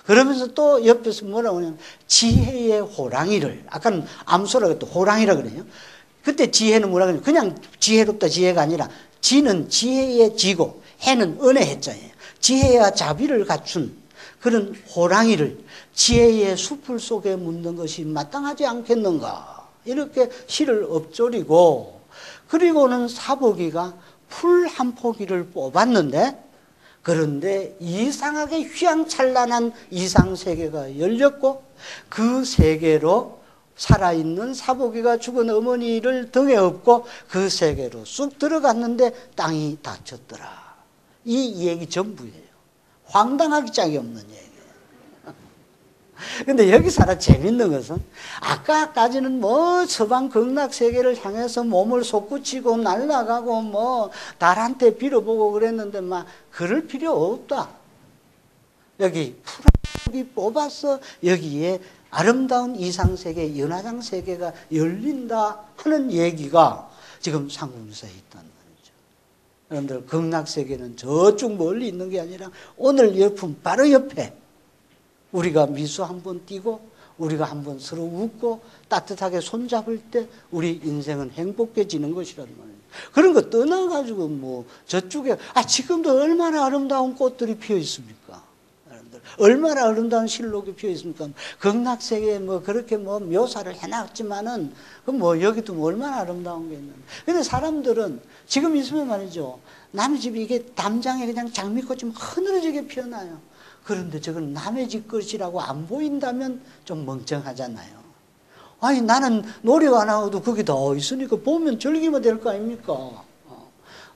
그러면서 또 옆에서 뭐라고 하냐면 지혜의 호랑이를 아까는 암소라고 했던 호랑이라고 그래요. 그때 지혜는 뭐라고 하냐면 그냥 지혜롭다 지혜가 아니라 지는 지혜의 지고 해는 은혜 해자예요. 지혜와 자비를 갖춘 그런 호랑이를 지혜의 숲을 속에 묻는 것이 마땅하지 않겠는가 이렇게 시를 읊조리고 그리고는 사복이가 풀 한 포기를 뽑았는데 그런데 이상하게 휘황찬란한 이상세계가 열렸고 그 세계로 살아있는 사복이가 죽은 어머니를 등에 업고 그 세계로 쑥 들어갔는데 땅이 닫혔더라. 이 얘기 전부예요. 황당하기 짝이 없는 얘기예요. 근데 여기서 하나 재밌는 것은 아까까지는 뭐 서방 극락세계를 향해서 몸을 솟구치고 날아가고 뭐 달한테 빌어보고 그랬는데 막 그럴 필요 없다. 여기 풀이 뽑아서 여기에 아름다운 이상세계 연화장세계가 열린다 하는 얘기가 지금 상궁유사에 있다는 말이죠. 여러분들 극락세계는 저쪽 멀리 있는 게 아니라 오늘 옆은 바로 옆에 우리가 미소 한번 띄고 우리가 한번 서로 웃고 따뜻하게 손잡을 때 우리 인생은 행복해지는 것이란 말이에요. 그런 거 떠나가지고 뭐 저쪽에 지금도 얼마나 아름다운 꽃들이 피어 있습니까? 여러분들 얼마나 아름다운 실록이 피어 있습니까? 극락세계에 뭐 그렇게 뭐 묘사를 해놨지만은 그 뭐 여기도 뭐 얼마나 아름다운 게 있는데. 근데 사람들은 지금 있으면 말이죠. 남의 집이 이게 담장에 그냥 장미꽃이 흐느러지게 피어나요. 그런데 저건 남의 집 것이라고 안 보인다면 좀 멍청하잖아요. 아니 나는 노력 안 하고도 거기 다 있으니까 보면 즐기면 될 거 아닙니까?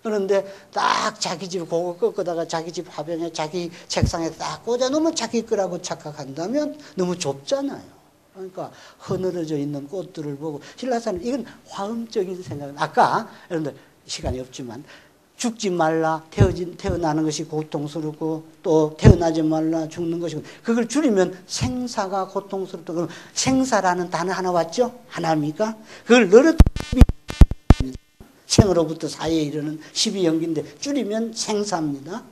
그런데 딱 자기 집 그거 꺾어다가 자기 집 화병에 자기 책상에 딱 꽂아놓으면 자기 거라고 착각한다면 너무 좁잖아요. 그러니까 흐느러져 있는 꽃들을 보고 신라사는 이건 화음적인 생각은 아까 여러분들 시간이 없지만 죽지 말라 태어나는 것이 고통스럽고 또 태어나지 말라 죽는 것이고 그걸 줄이면 생사가 고통스럽다. 그럼 생사라는 단어 하나 왔죠? 하나입니까? 그걸 늘어뜨리면 생으로부터 사에 이르는 12연기인데 줄이면 생사입니다.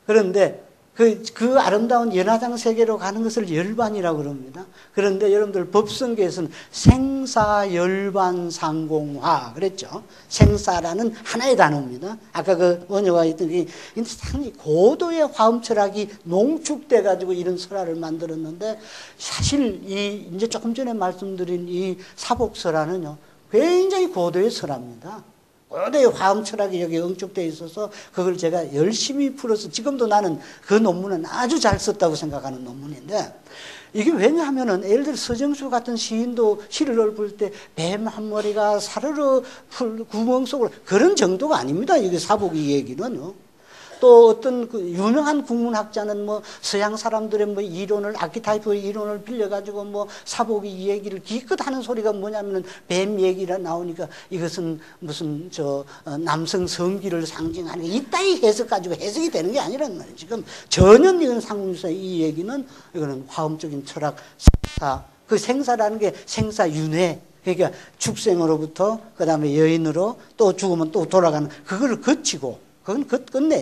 그런데 그 아름다운 연화장 세계로 가는 것을 열반이라고 그럽니다. 그런데 여러분들 법성계에서는 생사열반상공화 그랬죠. 생사라는 하나의 단어입니다. 아까 그 원효가 있던 게 상당히 고도의 화음 철학이 농축돼 가지고 이런 설화를 만들었는데 사실 이제 조금 전에 말씀드린 이 사복설화는요 굉장히 고도의 설화입니다. 고도의 화음 철학이 여기 응축되어 있어서 그걸 제가 열심히 풀어서 지금도 나는 그 논문은 아주 잘 썼다고 생각하는 논문인데 이게 왜냐하면은 예를 들어 서정수 같은 시인도 시를 읊을 때 뱀 한 마리가 사르르 구멍 속으로 그런 정도가 아닙니다. 이게 사복이 얘기는요. 또 어떤 그 유명한 국문학자는 뭐 서양 사람들의 뭐 이론을 아키타이프의 이론을 빌려가지고 뭐 사복이 이 얘기를 기껏 하는 소리가 뭐냐면은 뱀 얘기가 나오니까 이것은 무슨 남성 성기를 상징하는 이따위 해석 가지고 해석이 되는 게 아니란 말이에요. 지금 전혀 이건 상공유사의 이 얘기는 이거는 화음적인 철학 생사 그 생사라는 게 생사윤회 그러니까 축생으로부터 그 다음에 여인으로 또 죽으면 또 돌아가는 그거를 거치고 그건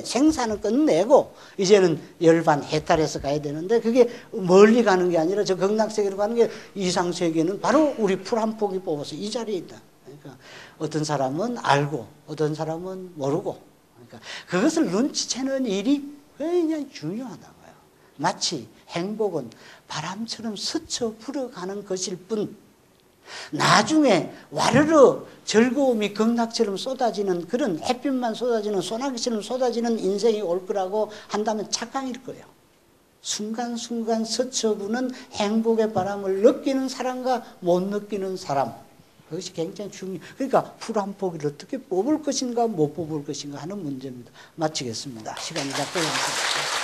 생사는 끝내고, 이제는 열반 해탈해서 가야 되는데, 그게 멀리 가는 게 아니라 저 극락세계로 가는 게 이상세계는 바로 우리 풀 한 포기 뽑아서 이 자리에 있다. 그러니까 어떤 사람은 알고, 어떤 사람은 모르고, 그러니까 그것을 눈치채는 일이 굉장히 중요하다고요. 마치 행복은 바람처럼 스쳐 불어가는 것일 뿐, 나중에 와르르 즐거움이 극락처럼 쏟아지는 그런 햇빛만 쏟아지는 소나기처럼 쏟아지는 인생이 올 거라고 한다면 착각일 거예요. 순간순간 스쳐부는 행복의 바람을 느끼는 사람과 못 느끼는 사람, 그것이 굉장히 중요해요. 그러니까 풀 한 포기를 어떻게 뽑을 것인가 못 뽑을 것인가 하는 문제입니다. 마치겠습니다. 시간이 다 끝났습니다.